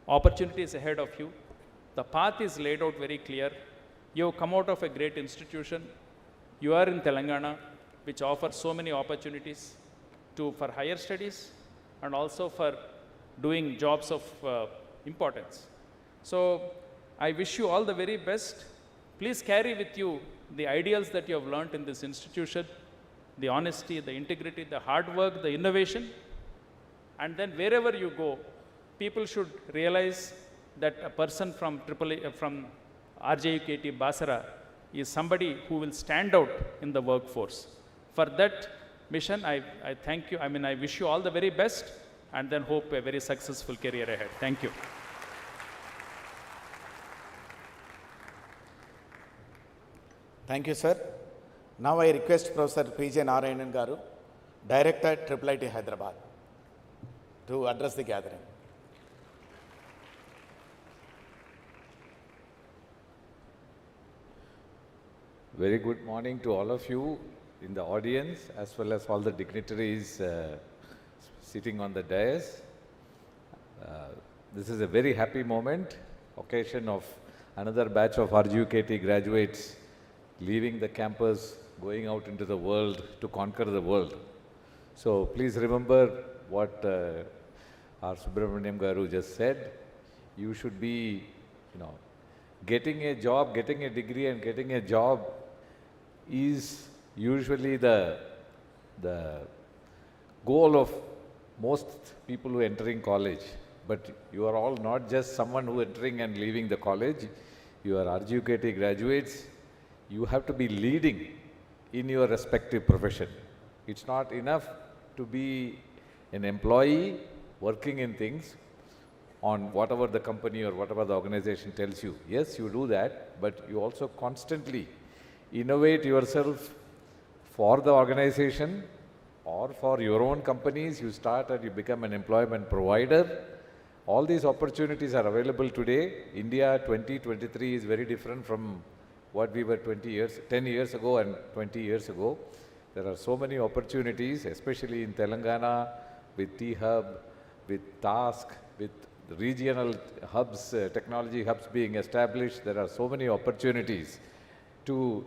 opportunities ahead of you. The path is laid out very clear. You have come out of a great institution. You are in Telangana, which offers so many opportunities for higher studies and also for doing jobs of importance. So I wish you all the very best. Please carry with you the ideals that you have learned in this institution, the honesty, the integrity, the hard work, the innovation. And then wherever you go, people should realize that a person from RJUKT Basara is somebody who will stand out in the workforce. For that, mission. I thank you. I mean, I wish you all the very best and then hope a very successful career ahead. Thank you. Thank you, sir. Now I request Professor P.J. Narayanan Garu, Director, IIIT Hyderabad, to address the gathering. Very good morning to all of you in the audience as well as all the dignitaries sitting on the dais. This is a very happy moment, occasion of another batch of RGUKT graduates leaving the campus, going out into the world to conquer the world. So please remember what our Subramaniam Garu just said. You should be, getting a job, getting a degree and getting a job is usually the goal of most people who are entering college. But you are all not just someone who entering and leaving the college. You are RGUKT graduates. You have to be leading in your respective profession. It's not enough to be an employee working in things on whatever the company or whatever the organization tells you. Yes, you do that, but you also constantly innovate yourself for the organization or for your own companies. You start and you become an employment provider. All these opportunities are available today. India 2023 is very different from what we were 10 years ago and 20 years ago. There are so many opportunities, especially in Telangana, with T-Hub, with Task, with regional hubs, technology hubs being established. There are so many opportunities to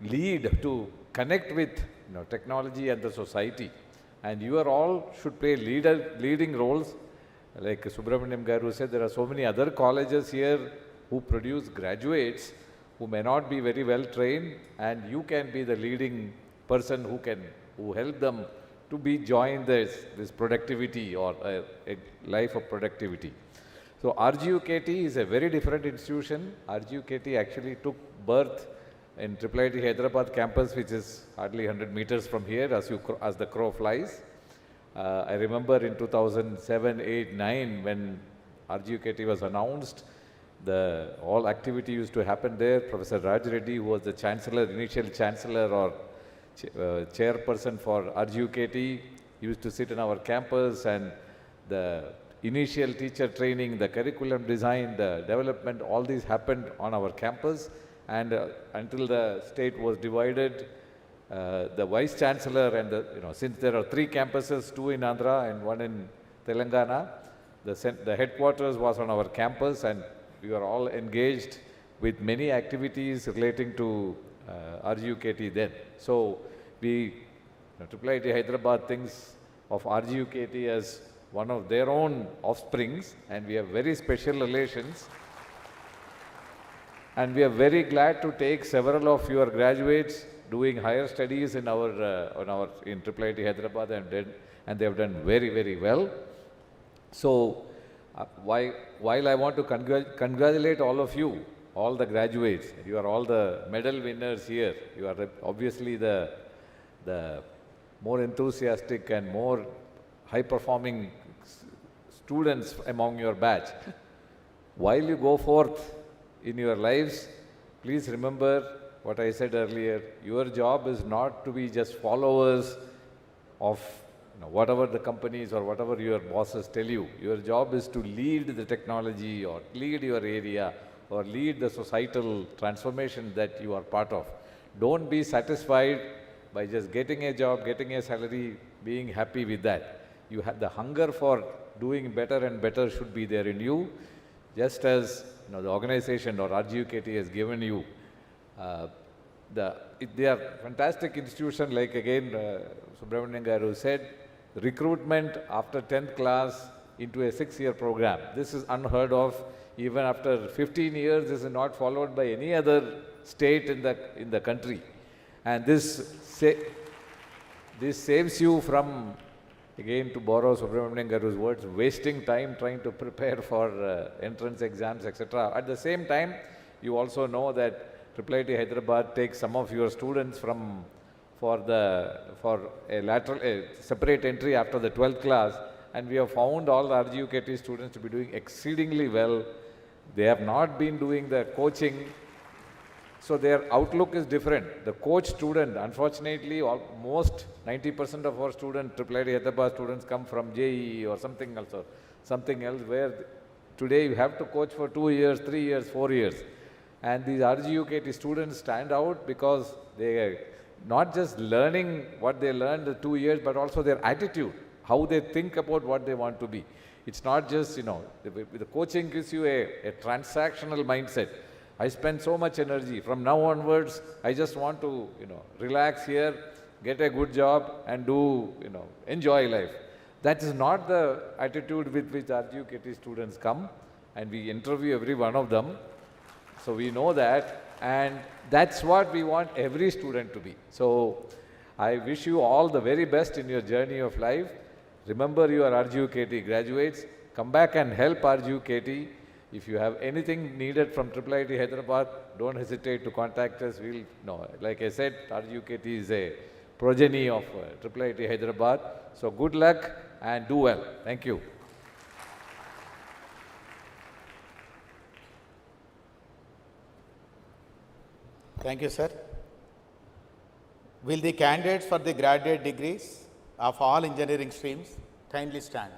lead, to connect with technology and the society. And you are all should play leading roles. Like Subramaniam Garu said, there are so many other colleges here who produce graduates who may not be very well trained, and you can be the leading person who help them to be joined this productivity or a life of productivity. So RGUKT is a very different institution. RGUKT actually took birth in IIIT Hyderabad campus, which is hardly 100 meters from here as the crow flies. I remember in 2007, 8, 9 when RGUKT was announced, all activity used to happen there. Professor Raj Reddy, who was the chancellor, initial chancellor or chairperson for RGUKT, used to sit in our campus, and the initial teacher training, the curriculum design, the development, all these happened on our campus. And until the state was divided, the vice chancellor and since there are 3 campuses, 2 in Andhra and 1 in Telangana, the headquarters was on our campus, and we were all engaged with many activities relating to RGUKT then. So IIIT Hyderabad thinks of RGUKT as one of their own offsprings, and we have very special relations. And we are very glad to take several of your graduates doing higher studies in IIIT Hyderabad, and they have done very, very well. So while I want to congratulate all of you, all the graduates, you are all the medal winners here. You are obviously the more enthusiastic and more high-performing students among your batch. While you go forth in your lives, please remember what I said earlier. Your job is not to be just followers of whatever the companies or whatever your bosses tell you. Your job is to lead the technology or lead your area or lead the societal transformation that you are part of. Don't be satisfied by just getting a job, getting a salary, being happy with that. You have the hunger for doing better and better should be there in you, just as the organization or RGUKT has given you. They are fantastic institution, like again Subramanian Garu said, recruitment after 10th class into a 6-year program. This is unheard of. Even after 15 years, this is not followed by any other state in the country. And this saves you from, again to borrow Subramanian Garu's words, wasting time trying to prepare for entrance exams, etc. At the same time, you also know that IIIT Hyderabad takes some of your students from for a separate entry after the 12th class, and we have found all the RGUKT students to be doing exceedingly well. They have not been doing the coaching, so their outlook is different. The coach student, unfortunately, almost 90% of our students, IIIT Hyderabad students, come from JEE or something else, where today you have to coach for 2 years, 3 years, 4 years. And these RGUKT students stand out because they are not just learning what they learned the 2 years, but also their attitude, how they think about what they want to be. It's not just, the coaching gives you a transactional mindset. I spend so much energy. From now onwards, I just want to, relax here, get a good job and do, enjoy life. That is not the attitude with which RGUKT students come, and we interview every one of them. So we know that, and that's what we want every student to be. So I wish you all the very best in your journey of life. Remember, you are RGUKT graduates. Come back and help RGUKT. If you have anything needed from IIIT Hyderabad, don't hesitate to contact us. Like I said, RGUKT is a progeny of IIIT Hyderabad. So good luck and do well. Thank you. Thank you, sir. Will the candidates for the graduate degrees of all engineering streams kindly stand?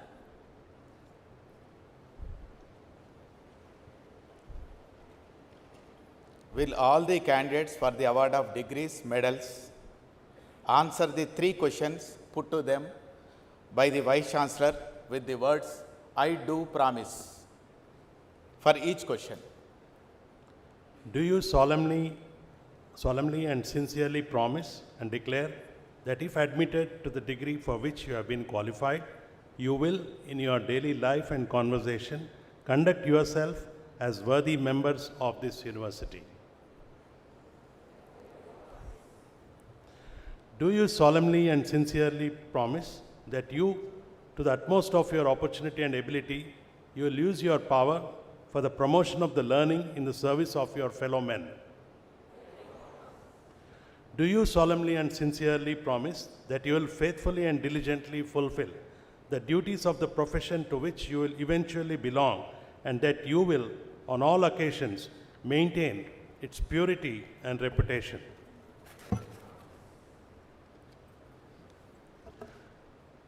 Will all the candidates for the award of degrees, medals, answer the 3 questions put to them by the Vice Chancellor with the words, "I do promise," for each question? Do you solemnly and sincerely promise and declare that if admitted to the degree for which you have been qualified, you will, in your daily life and conversation, conduct yourself as worthy members of this university? Do you solemnly and sincerely promise that you, to the utmost of your opportunity and ability, you will use your power for the promotion of the learning in the service of your fellow men? Do you solemnly and sincerely promise that you will faithfully and diligently fulfill the duties of the profession to which you will eventually belong, and that you will, on all occasions, maintain its purity and reputation?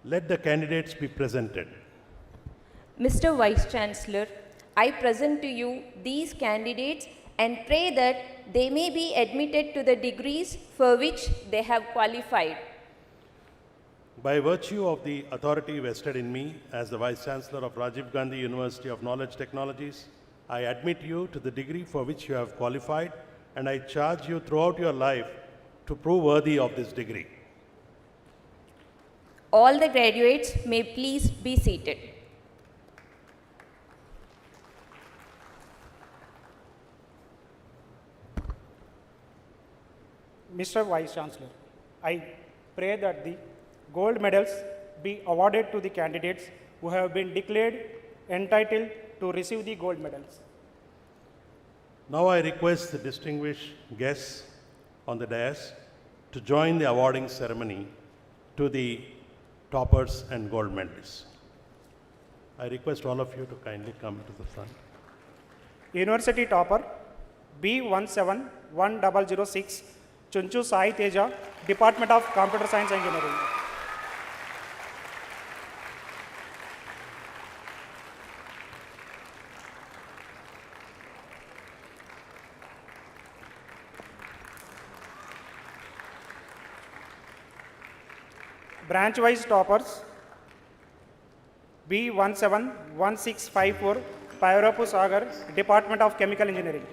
Let the candidates be presented. Mr. Vice Chancellor, I present to you these candidates and pray that they may be admitted to the degrees for which they have qualified. By virtue of the authority vested in me as the Vice Chancellor of Rajiv Gandhi University of Knowledge Technologies, I admit you to the degree for which you have qualified, and I charge you throughout your life to prove worthy of this degree. All the graduates may please be seated. Mr. Vice Chancellor, I pray that the gold medals be awarded to the candidates who have been declared entitled to receive the gold medals. Now I request the distinguished guests on the dais to join the awarding ceremony to the toppers and gold medalists. I request all of you to kindly come to the front. University topper B171006, Chunchu Sai Teja, Department of Computer Science Engineering. Branch-wise toppers B171654, Payarapu Sagar, Department of Chemical Engineering.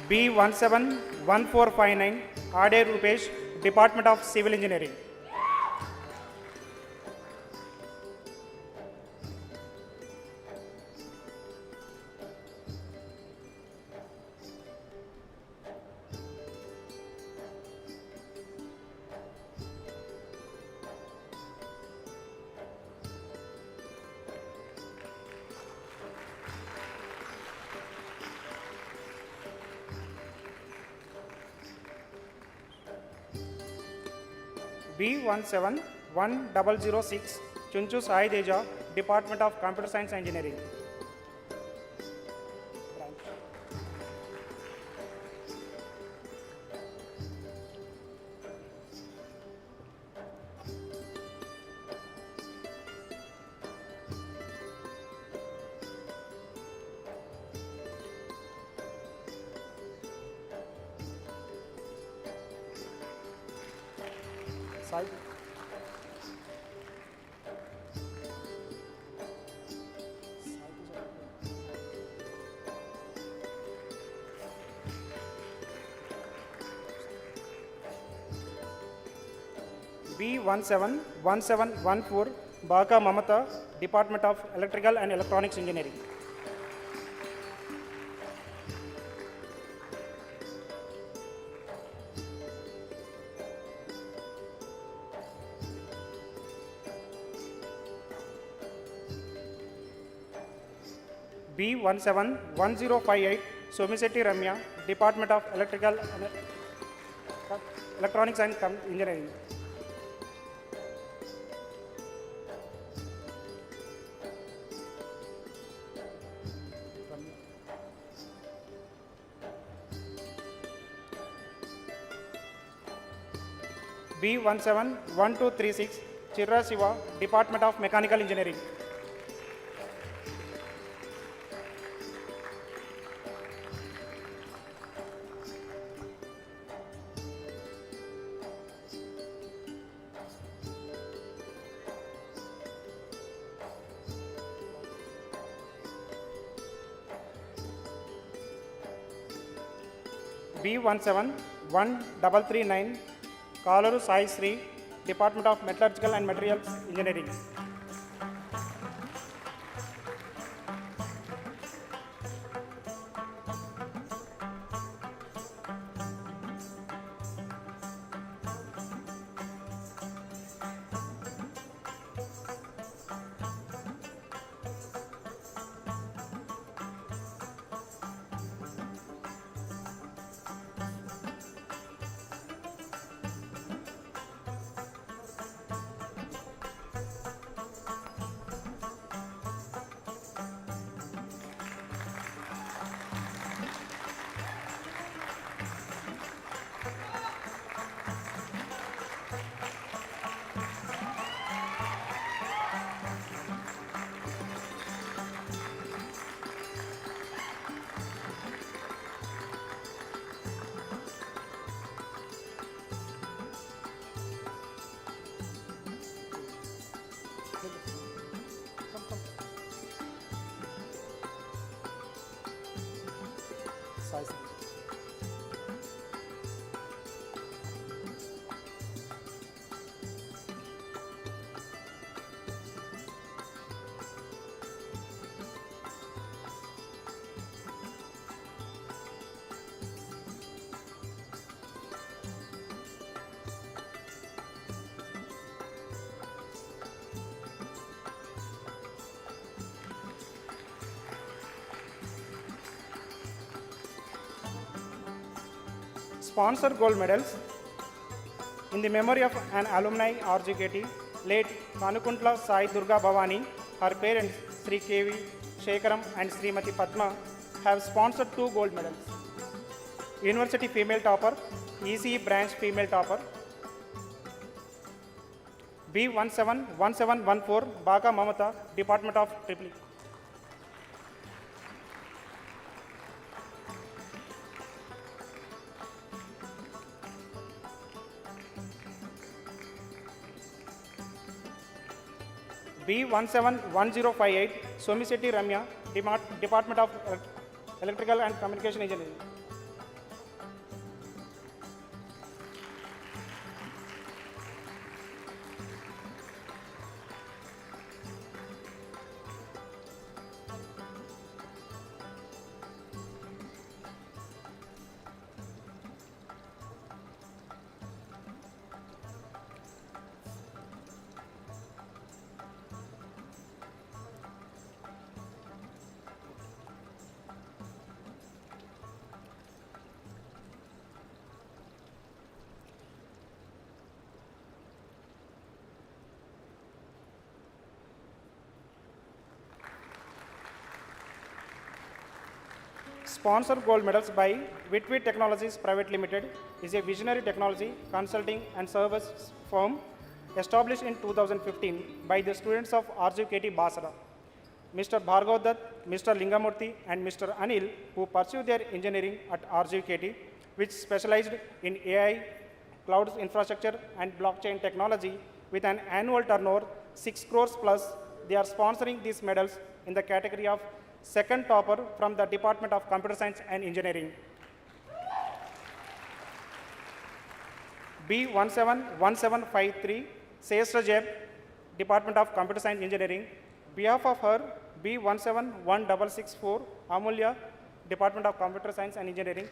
B171459, Ade Rupesh, Department of Civil Engineering. B1711006, Chunchu Sai Deja, Department of Computer Science Engineering. Sai. B171714, Baka Mamata, Department of Electrical and Electronics Engineering. B171058, Somiseti Ramya, Department of Electrical and Electronics and Engineering. B171236, Chirra Siva, Department of Mechanical Engineering. B171339, Kalaru Sai Sri, Department of Metallurgical and Materials Engineering. Sponsor gold medals in the memory of an alumni RGKT, late Kanukuntla Sai Durga Bhavani. Her parents, Sri KV Shekaram and Srimati Padma, have sponsored 2 gold medals. University female topper, ECE branch female topper. B171714, Baka Mamata, Department of Tripoli. B171058, Somiseti Ramya, Department of Electrical and Communication Engineering. sponsor gold medals by Witwit Technologies Private Limited is a visionary technology consulting and service firm established in 2015 by the students of RGKT Basar. Mr. Bhargav Dutt, Mr. Lingamurthy, and Mr. Anil, who pursued their engineering at RGKT, which specialized in AI, cloud infrastructure, and blockchain technology with an annual turnover 6 crores plus. They are sponsoring these medals in the category of second topper from the Department of Computer Science and Engineering. B171753, Sestra Jeb, Department of Computer Science Engineering. Behalf of her, B171664, Amulya, Department of Computer Science and Engineering.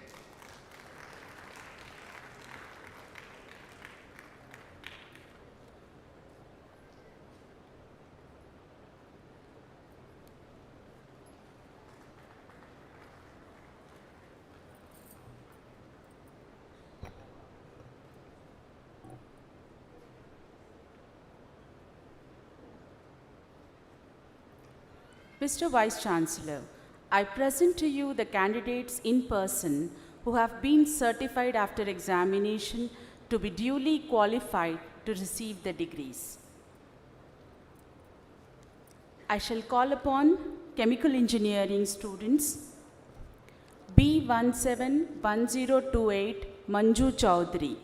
Mr. Vice Chancellor, I present to you the candidates in person who have been certified after examination to be duly qualified to receive the degrees. I shall call upon chemical engineering students. B171028, Manju Chaudhary.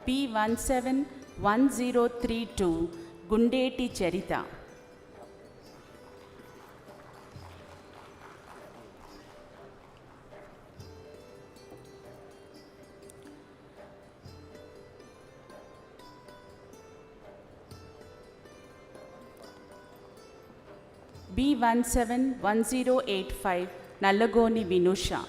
B171032, Gundeti Charita. B171085, Nallagoni Vinusha.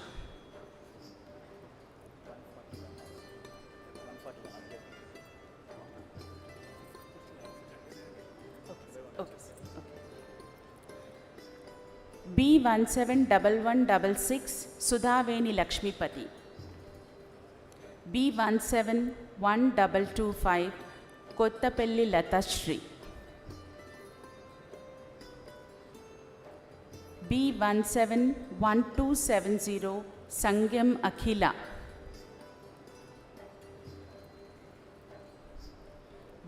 B171166, Sudhaveni Lakshmipati. B171225, Kottapelli Latashri. B171270, Sangyam Akhila.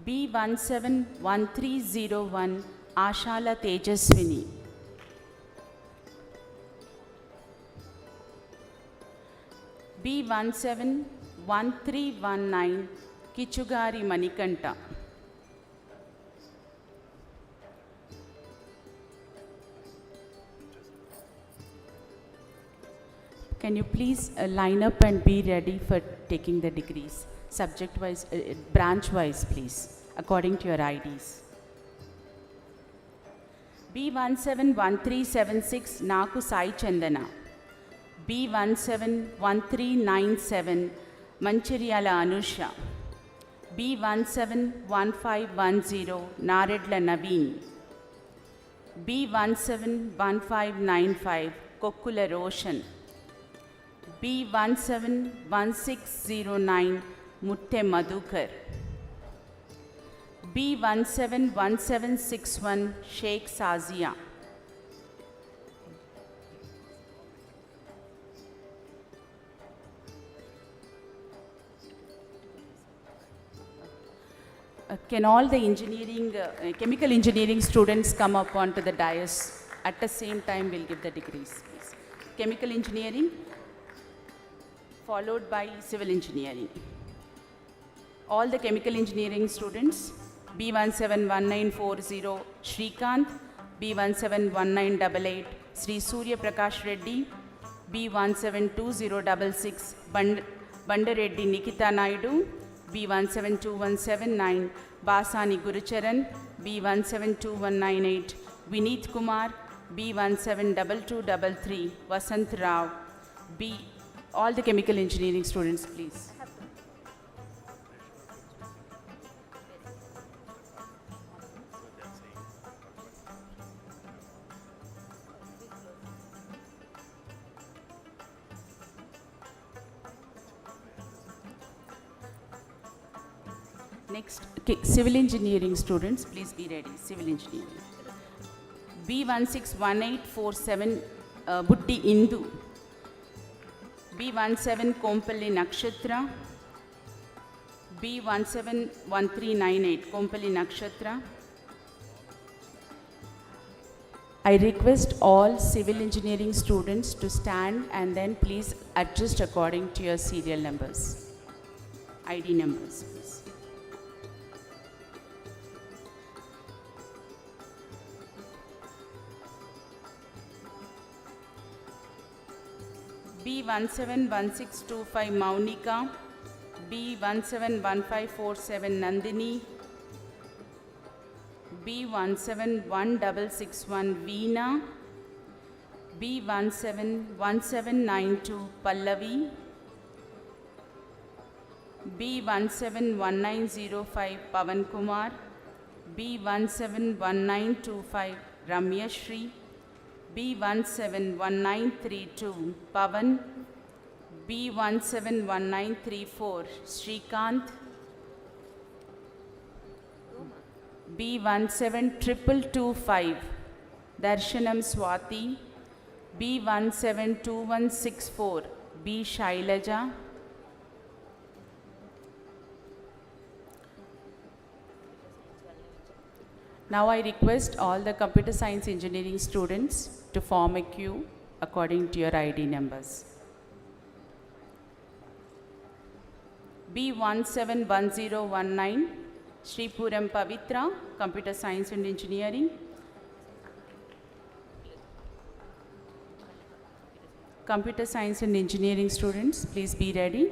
B171301, Ashala Tejaswini. B171319, Kichugari Manikanta. Can you please line up and be ready for taking the degrees? Subject-wise, branch-wise, please, according to your IDs. B171376, Naku Sai Chandana. B171397, Manchiriyala Anusha. B171510, Naredla Naveen. B171595, Kokkula Roshan. B171609, Mutte Madhukar. B171761, Sheikh Sazia. Can all the chemical engineering students come up onto the dais? At the same time, we'll give the degrees, please. Chemical engineering, followed by civil engineering. All the chemical engineering students, B171940, Shrikant, B171988, Sri Surya Prakash Reddy, B172066, Bandareddy Nikita Naidu, B172179, Basani Gurucharan, B172198, Vineet Kumar, B172233, Vasant Rao, all the chemical engineering students, please. Next, okay, civil engineering students, please be ready. Civil engineering. B161847 Butti Indu. B17 Kompalli Nakshatra. B171398 Kompalli Nakshatra. I request all civil engineering students to stand and then please adjust according to your serial numbers, ID numbers, please. B171625 Maunika, B171547 Nandini, B171661 Veena, B171792 Pallavi, B171905 Pavan Kumar, B171925 Ramya Shri, B171932 Pavan, B171934 Srikanth, B172225 Darshanam Swati, B172164 B Shailaja, now I request all the computer science engineering students to form a queue according to your ID numbers. B171019 Sripuram Pavitra, Computer Science and Engineering. Computer Science and Engineering students, please be ready.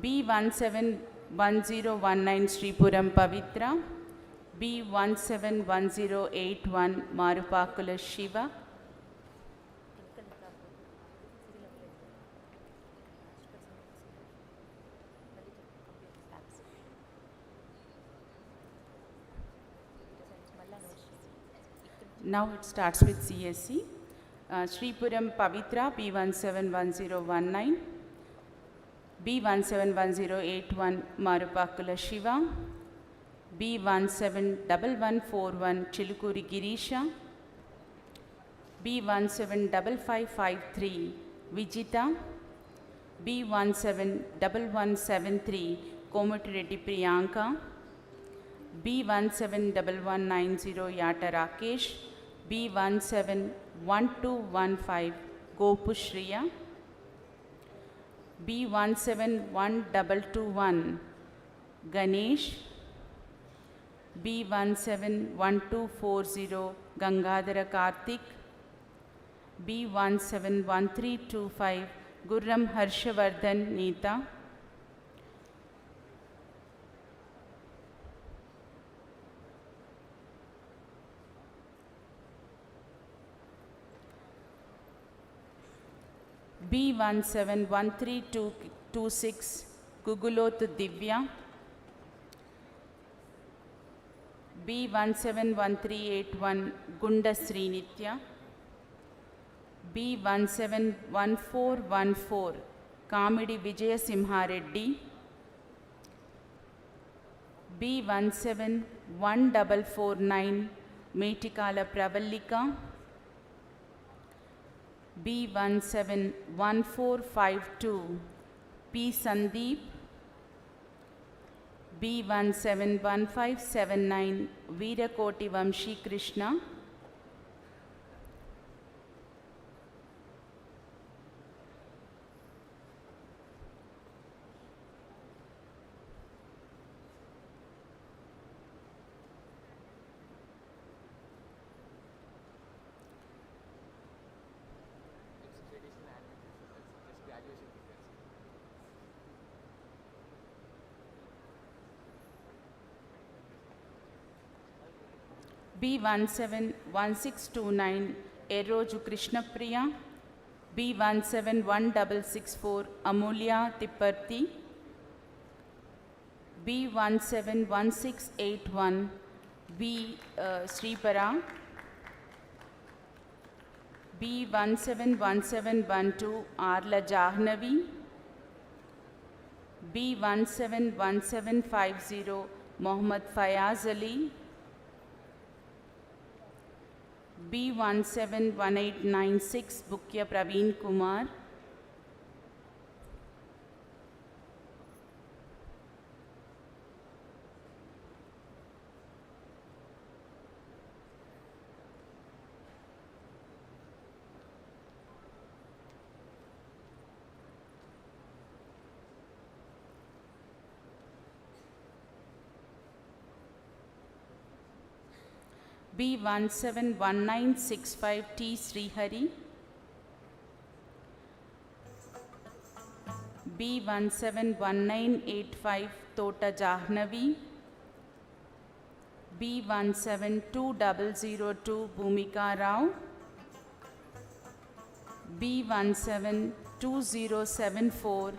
B171019 Sripuram Pavitra, B171081 Marupakula Shiva, now it starts with CSC. Sripuram Pavitra, B171019, B171081 Marupakula Shiva, B171141 Chilukuri Girisha, B175553 Vijita, B171173 Komutireddy Priyanka, B171190 Yata Rakesh, B171215 Gopu Shriya, B171221 Ganesh, B171240 Gangadhara Karthik, B171325 Gurram Harshavardhan Neeta, B171326 Gugulot Divya, B171381 Gunda Srinitya, B171414 Kamidi Vijaya Simha Reddy, B171449 Metikala Pravallika, B171452 P. Sandeep, B171579 Veerakoti Vamshi Krishna, B171629 Eroju Krishna Priya, B171664 Amulya Tipparthi, B171681 V. Sripara, B171712 Arla Jahnavi, B171750 Mohammad Fayaz Ali, B171896 Bukya Praveen Kumar, B171965 T Srihari, B171985 Tota Jahnavi, B172002 Bhumika Rao, B172074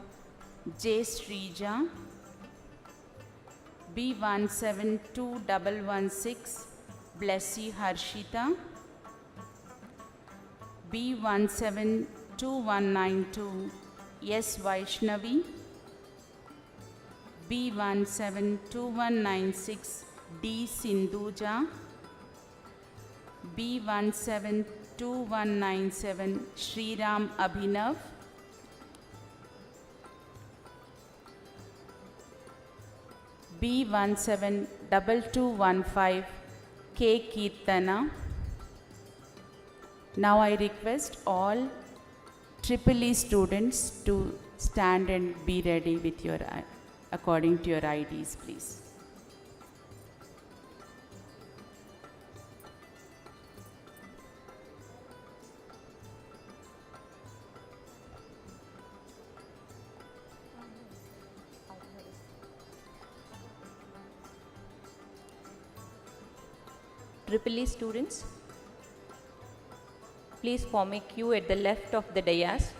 J Srija, B17216 Blessy Harshita, B172192 S Vaishnavi, B172196 D Sindhuja, B172197 Shriram Abhinav, B172215 K Kirtana. Now I request all Triple E students to stand and be ready with your, according to your IDs, please. Triple E students, please form a queue at the left of the dais.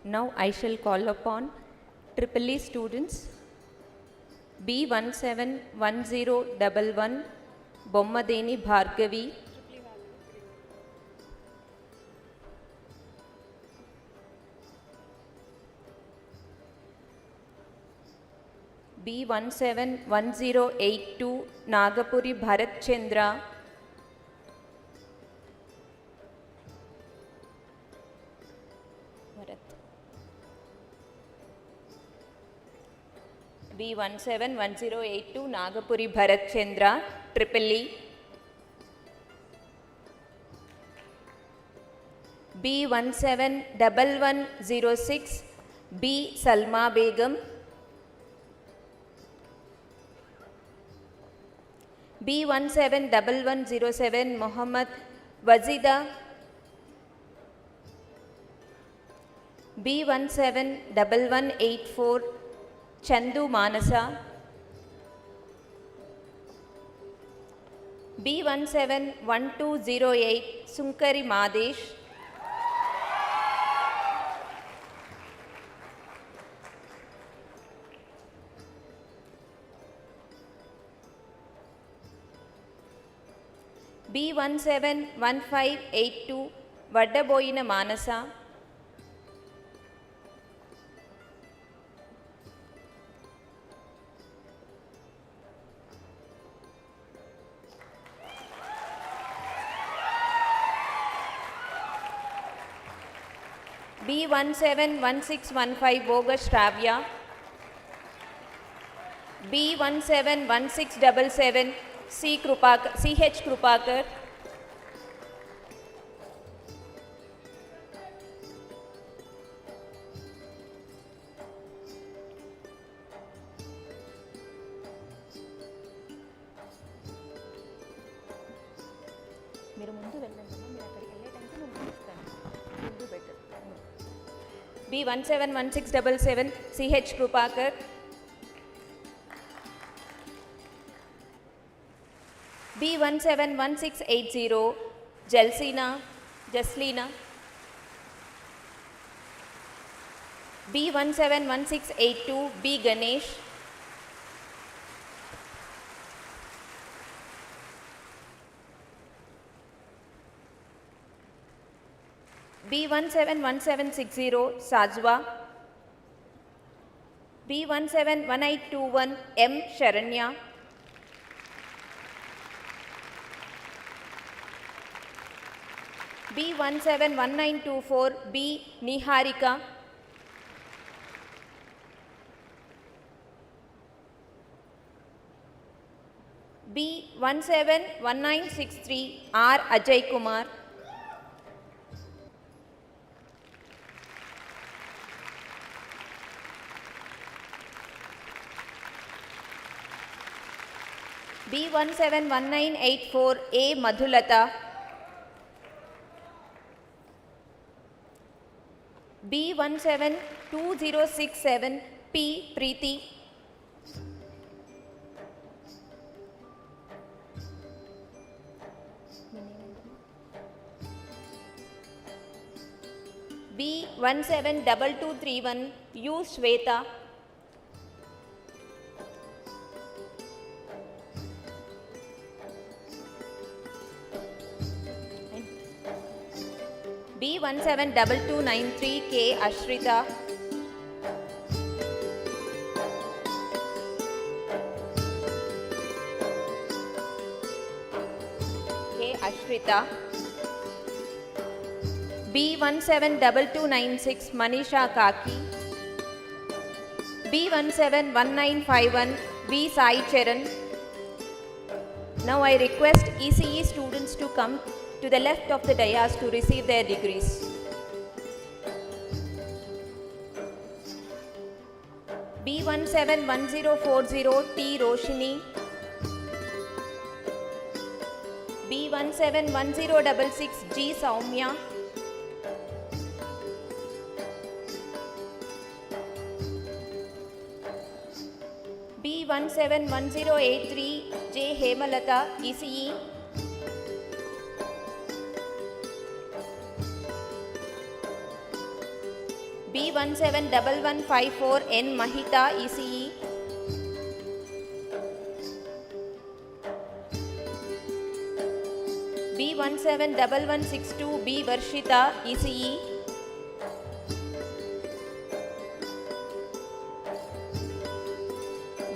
Now I shall call upon Triple E students. B171011 Bommadeni Bhargavi, B171082 Nagapuri Bharat Chandra, B171082 Nagapuri Bharat Chandra, Triple E. B171106 B Salma Begum, B171107 Mohammad Wazida, B171184 Chandu Manasa, B171208 Sunkari Madesh, B171582 Vadaboyina Manasa, B171615 Bogus Travia, B171677 CH Krupakar, B171677 CH Krupakar, B171680 Jaslina, B171682 B Ganesh, B171760 Sajwa, B171821 M Sharanya, B171924 B Niharika, B171963 R Ajay Kumar, B171984 A Madhulata, B172067 P Preeti, B172231 U Shweta, B172293 K Ashrita, B172296 Manisha Kaki, B171951 V Sai Charan. Now I request ECE students to come to the left of the dais to receive their degrees. B171040 T Roshini, B171066 G Saumya, B171083 J Hemalata ECE, B171154 N Mahita ECE, B171162 B Varshita ECE,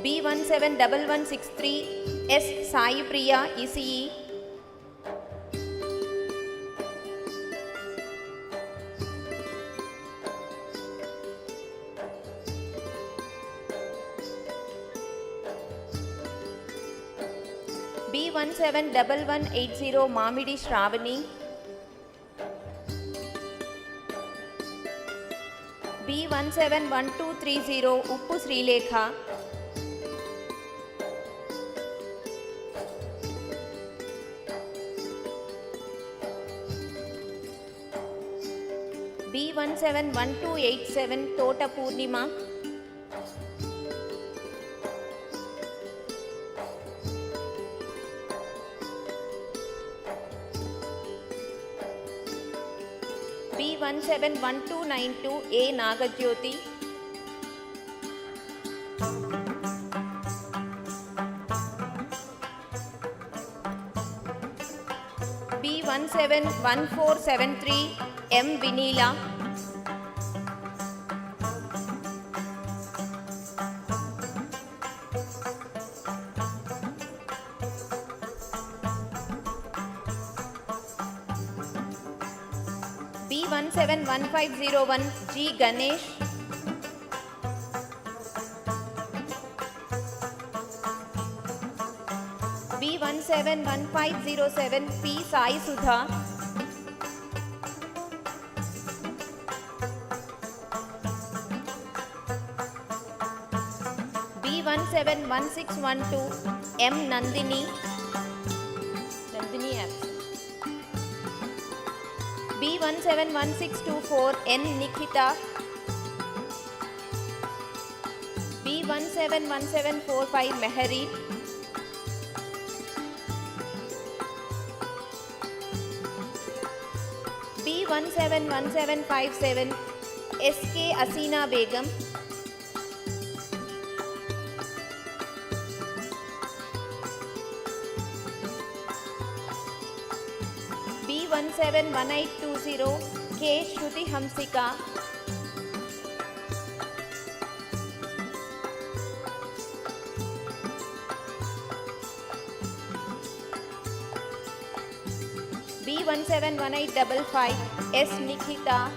B171163 S Sai Priya ECE, B171180 Mamidi Shravani, B171230 Uppu Srilekha, B171287 Tota Purnima, B171292 A Nagajyoti, B171473 M Vinila, B171501 G Ganesh, B171507 P Sai Sudha, B171612 M Nandini, B171624 N Nikita, B171745 Mehari, B171757 SK Asina Begum, B171820 K Shruti Hamsika, B171855 S Nikita,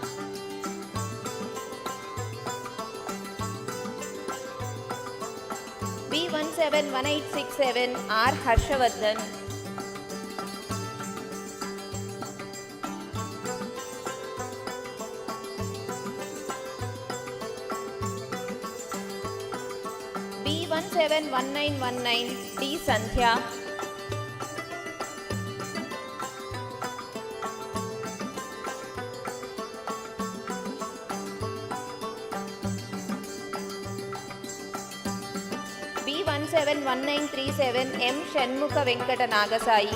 B171867 R Harshavardhan, B171919 D Sandhya, B171937 M Shanmukha Venkata Nagasai,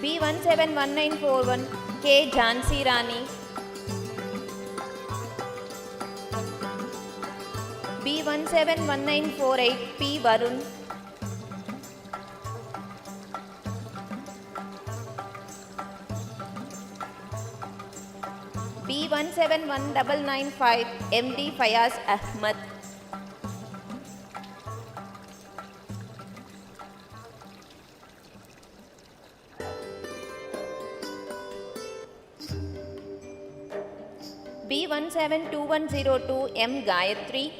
B171941 K Jhansi Rani, B171948 P Varun, B171995 MD Fayaz Ahmad, B172102 M Gayatri,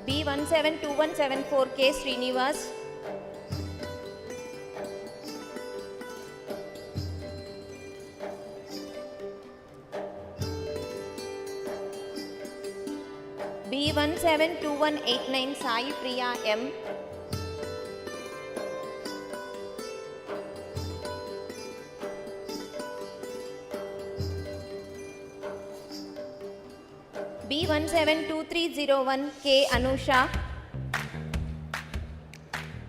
B172174 K Srinivas, B172189 Sai Priya M, B172301 K Anusha.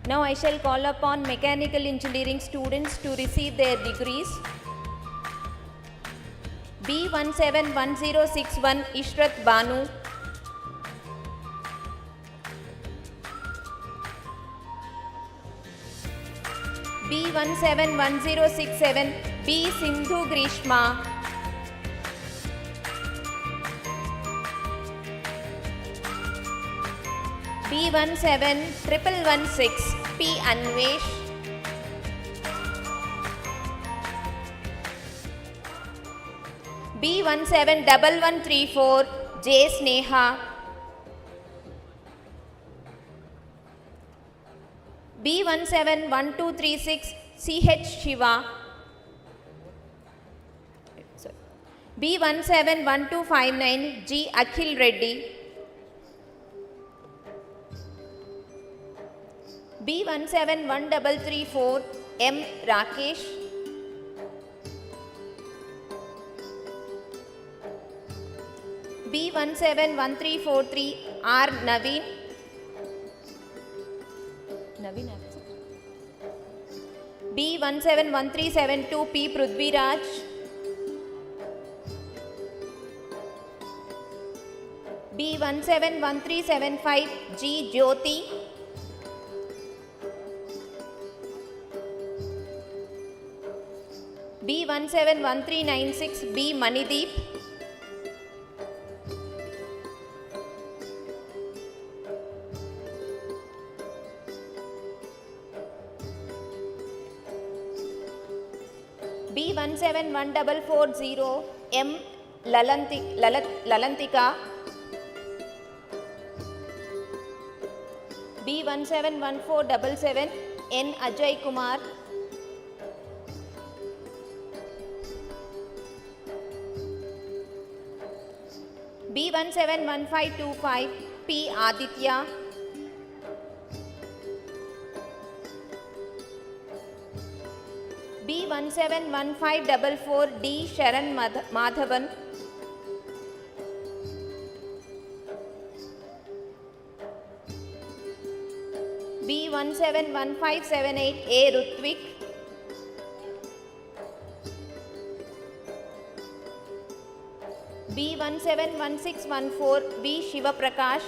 Now I shall call upon mechanical engineering students to receive their degrees. B171061 Ishrat Banu, B171067 B Sindhu Grishma, B17116 P Anvesh, B171134 J Sneha, B171236 CH Shiva, B171259 G Akhil Reddy, B171334 M Rakesh, B171343 R Naveen, B171372 P Prudviraj, B171375 G Jyoti, B171396 B Manideep, B171440 M Lalantika, B171477 N Ajay Kumar, B171525 P Aditya, B171544 D Sharan Madhavan, B171578 A Rutvik, B171614 V Shiva Prakash,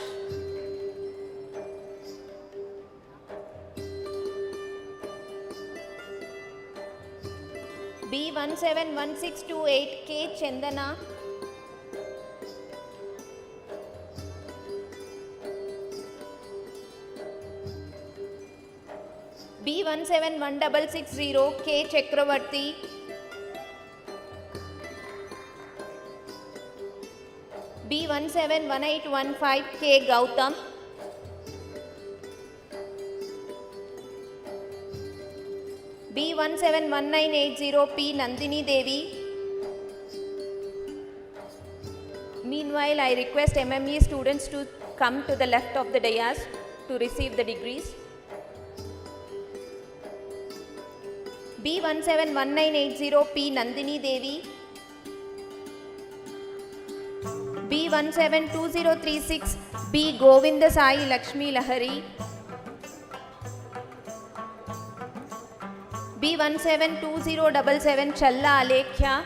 B171628 K Chandana, B171660 K Chakravarti, B171815 K Gautam, B171980 P Nandini Devi. Meanwhile, I request MME students to come to the left of the dais to receive the degrees. B171980 P Nandini Devi, B172036 B Govinda Sai Lakshmi Lahari, B172077 Challa Alekhya,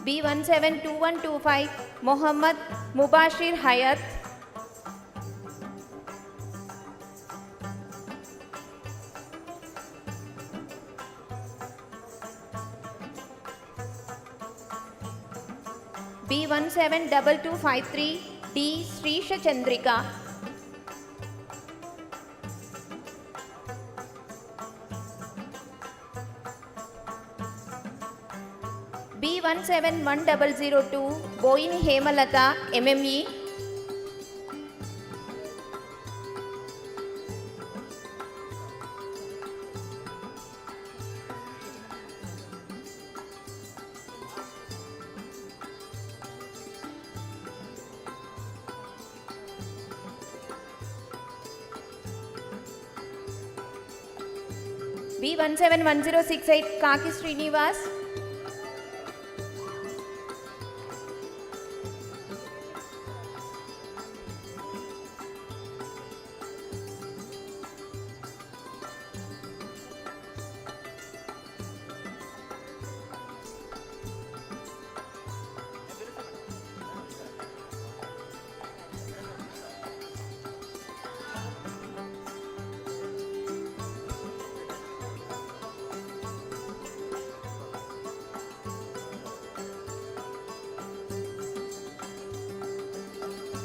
B172125 Mohammad Mubashir Hayat, B172253 D Srisha Chandrika, B171002 Boyini Hemalata MME, B171068 Kaki Srinivas,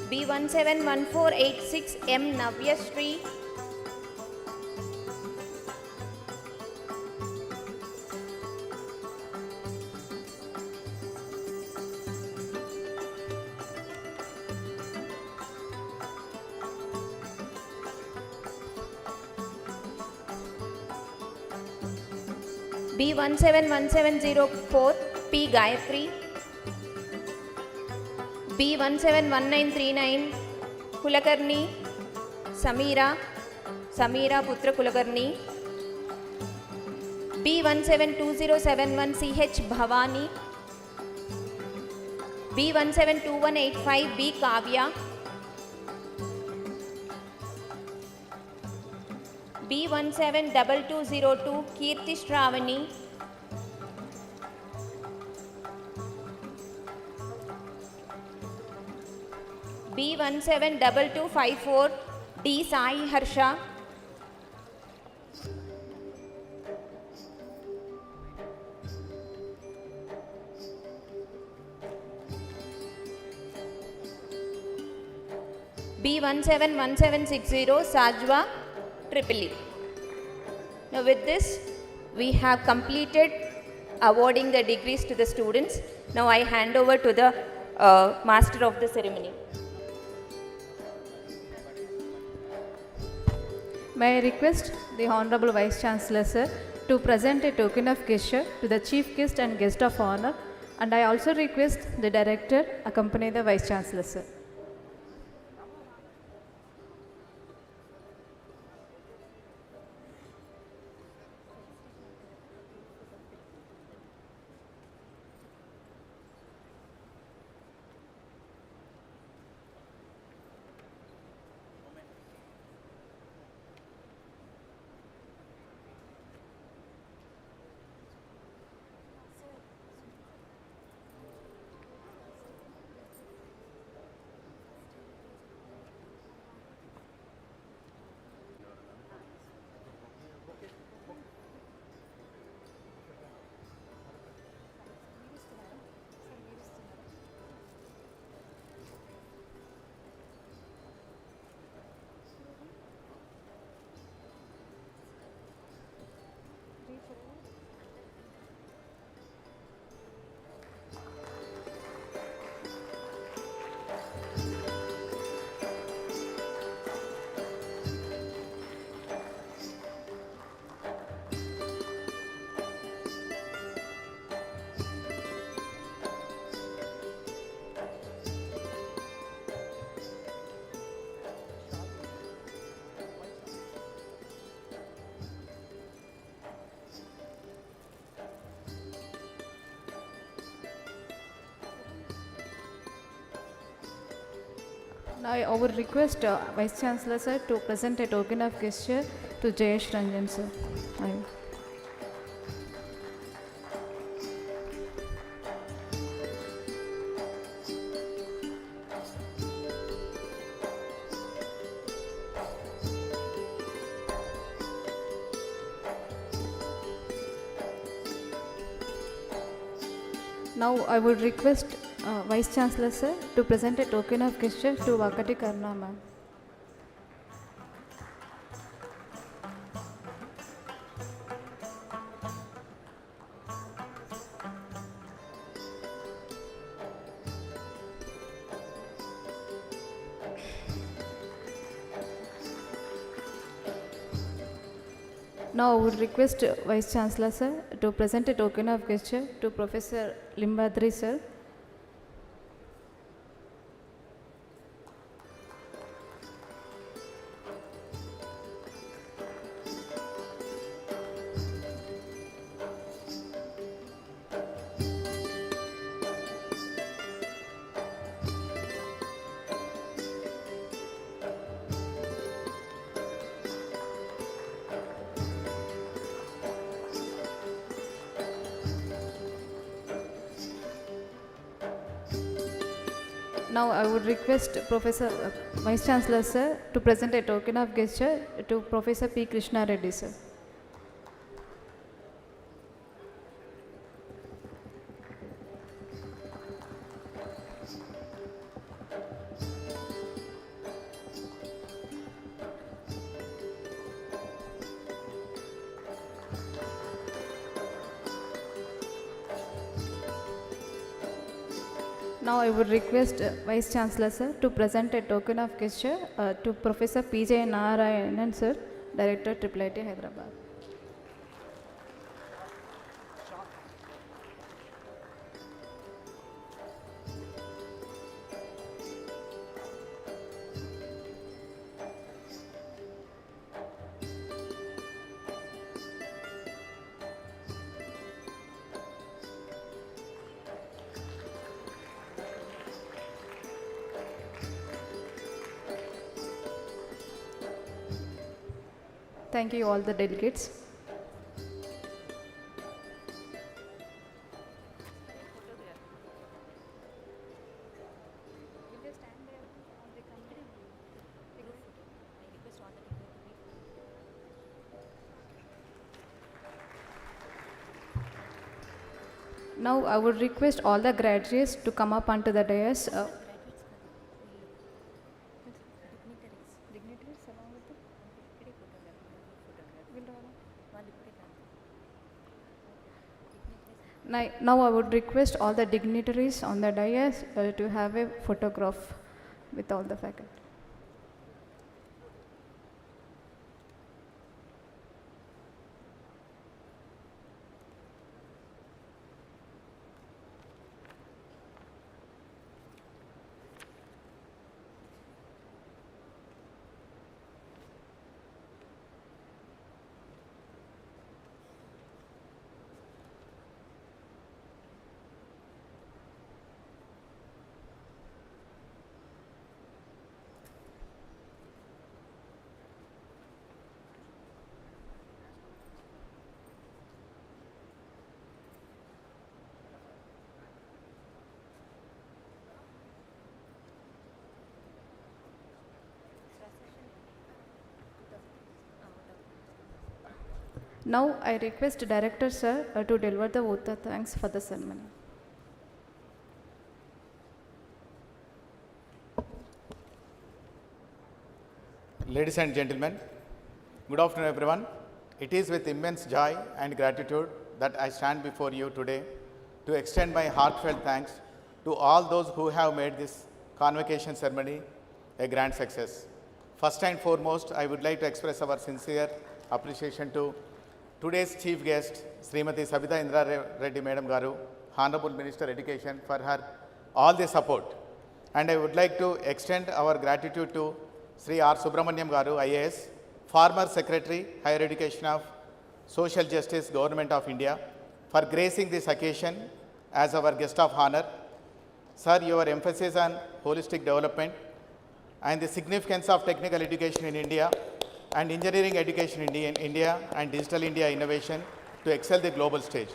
B171486 M Navyasri, B171704 P Gayatri, B171939 Kulakarni Samira Putra Kulakarni, B172071 CH Bhavani, B172185 B Kavya, B172202 Kirti Shravani, B172254 D Sai Harsha, B171760 Sajwa Tripoli. Now with this, we have completed awarding the degrees to the students. Now I hand over to the master of the ceremony. May I request the Honorable Vice Chancellor Sir to present a token of gesture to the Chief Guest and Guest of Honor, and I also request the Director accompany the Vice Chancellor Sir. Now I would request Vice Chancellor Sir to present a token of gesture to Jayesh Ranjan Sir. Now I would request Vice Chancellor Sir to present a token of gesture to Vakati Karna ma'am. Now I would request Vice Chancellor Sir to present a token of gesture to Professor Limbadri Sir. Now I would request Professor Vice Chancellor Sir to present a token of gesture to Professor P. Krishna Reddy Sir. Now I would request Vice Chancellor Sir to present a token of gesture to Professor P.J. Narayanan Sir, Director IIIT Hyderabad. Thank you all the delegates. Now I would request all the graduates to come up onto the dais. Now I would request all the dignitaries on the dais to have a photograph with all the faculty. Now I request Director Sir to deliver the vote of thanks for the ceremony. Ladies and gentlemen, good afternoon everyone. It is with immense joy and gratitude that I stand before you today to extend my heartfelt thanks to all those who have made this convocation ceremony a grand success. First and foremost, I would like to express our sincere appreciation to today's chief guest, Srimati Sabita Indra Reddy Madam Garu, Honorable Minister Education, for her all the support. And I would like to extend our gratitude to Sri R. Subramaniam Garu, IAS, former Secretary, Higher Education of Social Justice, Government of India, for gracing this occasion as our guest of honor. Sir, your emphasis on holistic development and the significance of technical education in India and engineering education in India and digital India innovation to excel the global stage.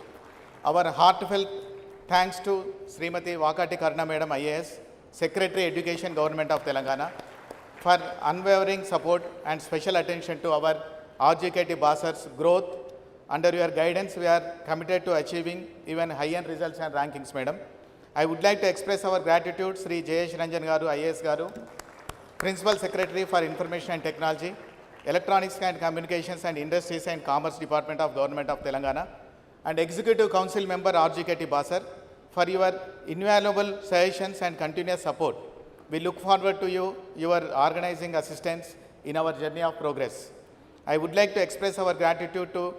Our heartfelt thanks to Srimati Vakati Karna Madam, IAS, Secretary Education, Government of Telangana, for unwavering support and special attention to our RGKT Basar's growth. Under your guidance, we are committed to achieving even high-end results and rankings, Madam. I would like to express our gratitude, Sri Jayesh Ranjan Garu, IAS Garu, Principal Secretary for Information and Technology, Electronics and Communications and Industries and Commerce Department of Government of Telangana, and Executive Council Member RGKT Basar, for your invaluable suggestions and continuous support. We look forward to your organizing assistance in our journey of progress. I would like to express our gratitude to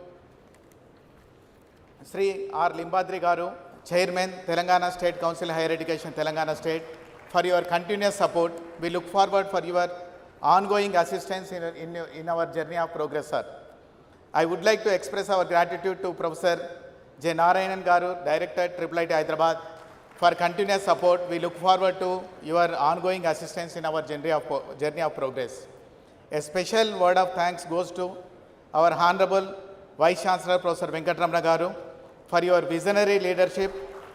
Sri R. Limbadri Garu, Chairman, Telangana State Council Higher Education, Telangana State, for your continuous support. We look forward for your ongoing assistance in our journey of progress, sir. I would like to express our gratitude to Professor J. Narayanan Garu, Director, IIIT Hyderabad, for continuous support. We look forward to your ongoing assistance in our journey of progress. A special word of thanks goes to our Honorable Vice Chancellor, Professor Venkatramana Garu, for your visionary leadership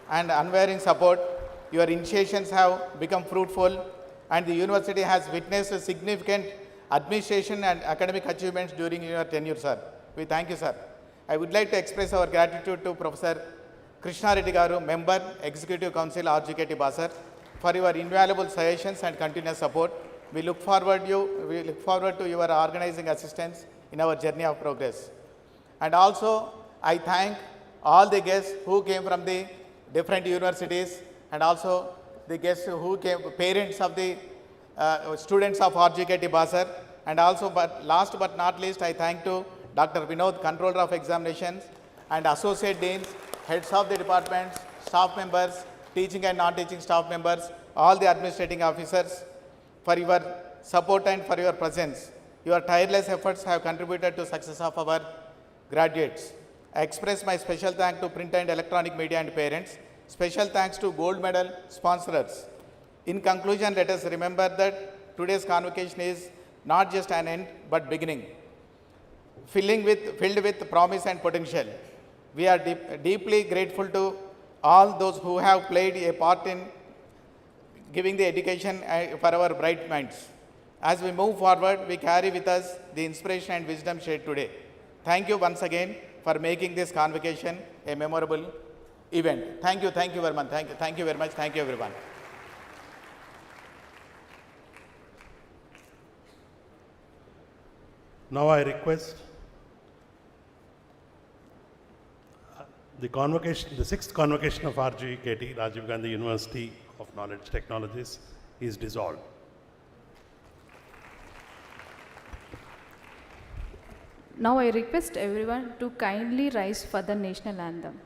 and unwavering support. Your initiations have become fruitful and the university has witnessed significant administration and academic achievements during your tenure, sir. We thank you, sir. I would like to express our gratitude to Professor Krishna Reddy Garu, Member, Executive Council, RGKT Basar, for your invaluable suggestions and continuous support. We look forward to your organizing assistance in our journey of progress. And also, I thank all the guests who came from the different universities and also the guests who came, parents of the students of RGKT Basar. And also, last but not least, I thank to Dr. Vinod, Controller of Examinations, and Associate Deans, Heads of the Departments, staff members, teaching and non-teaching staff members, all the administrating officers, for your support and for your presence. Your tireless efforts have contributed to success of our graduates. I express my special thanks to print and electronic media and parents. Special thanks to gold medal sponsors. In conclusion, let us remember that today's convocation is not just an end, but beginning, filled with promise and potential. We are deeply grateful to all those who have played a part in giving the education for our bright minds. As we move forward, we carry with us the inspiration and wisdom shared today. Thank you once again for making this convocation a memorable event. Thank you very much. Thank you very much. Thank you, everyone. Now I request The sixth convocation of RGKT, Rajiv Gandhi University of Knowledge Technologies, is dissolved. Now I request everyone to kindly rise for the national anthem.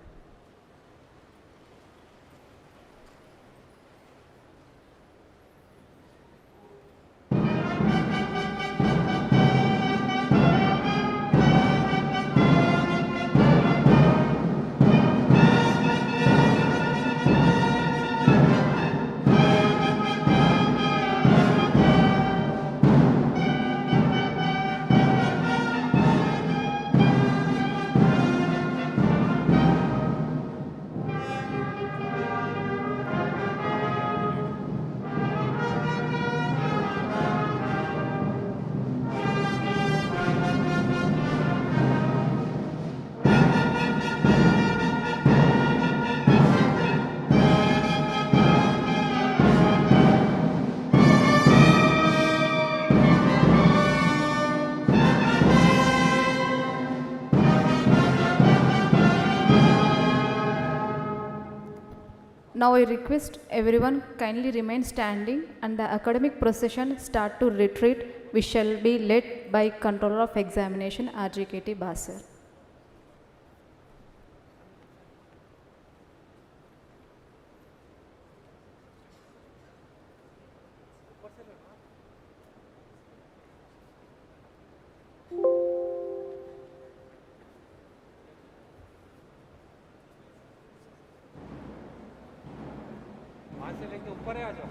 Now I request everyone kindly remain standing and the academic procession start to retreat, which shall be led by Controller of Examination RGKT Basar. वहाँ से लेके ऊपर आ जाओ।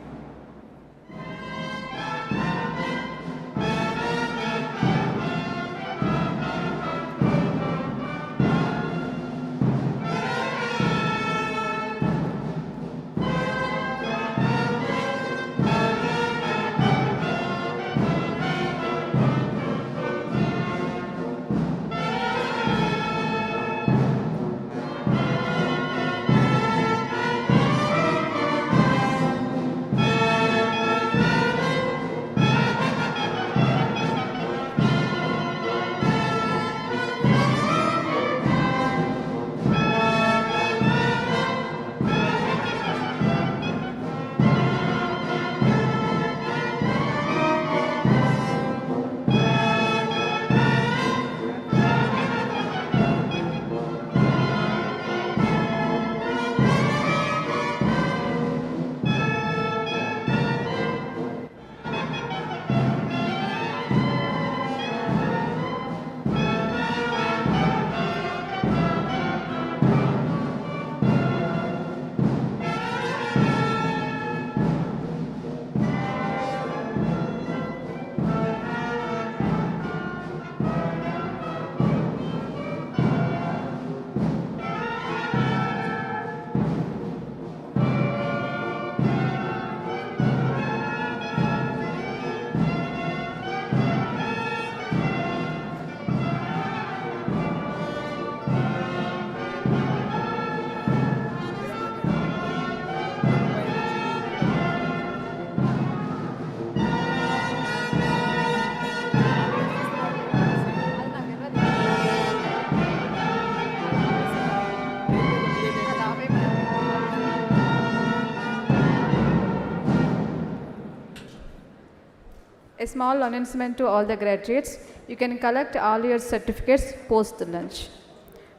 A small announcement to all the graduates. You can collect all your certificates post the lunch.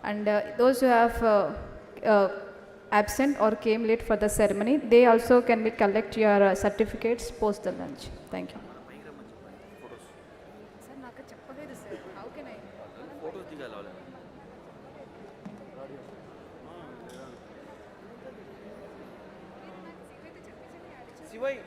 And those who have absent or came late for the ceremony, they also can be collect your certificates post the lunch. Thank you. శివయ్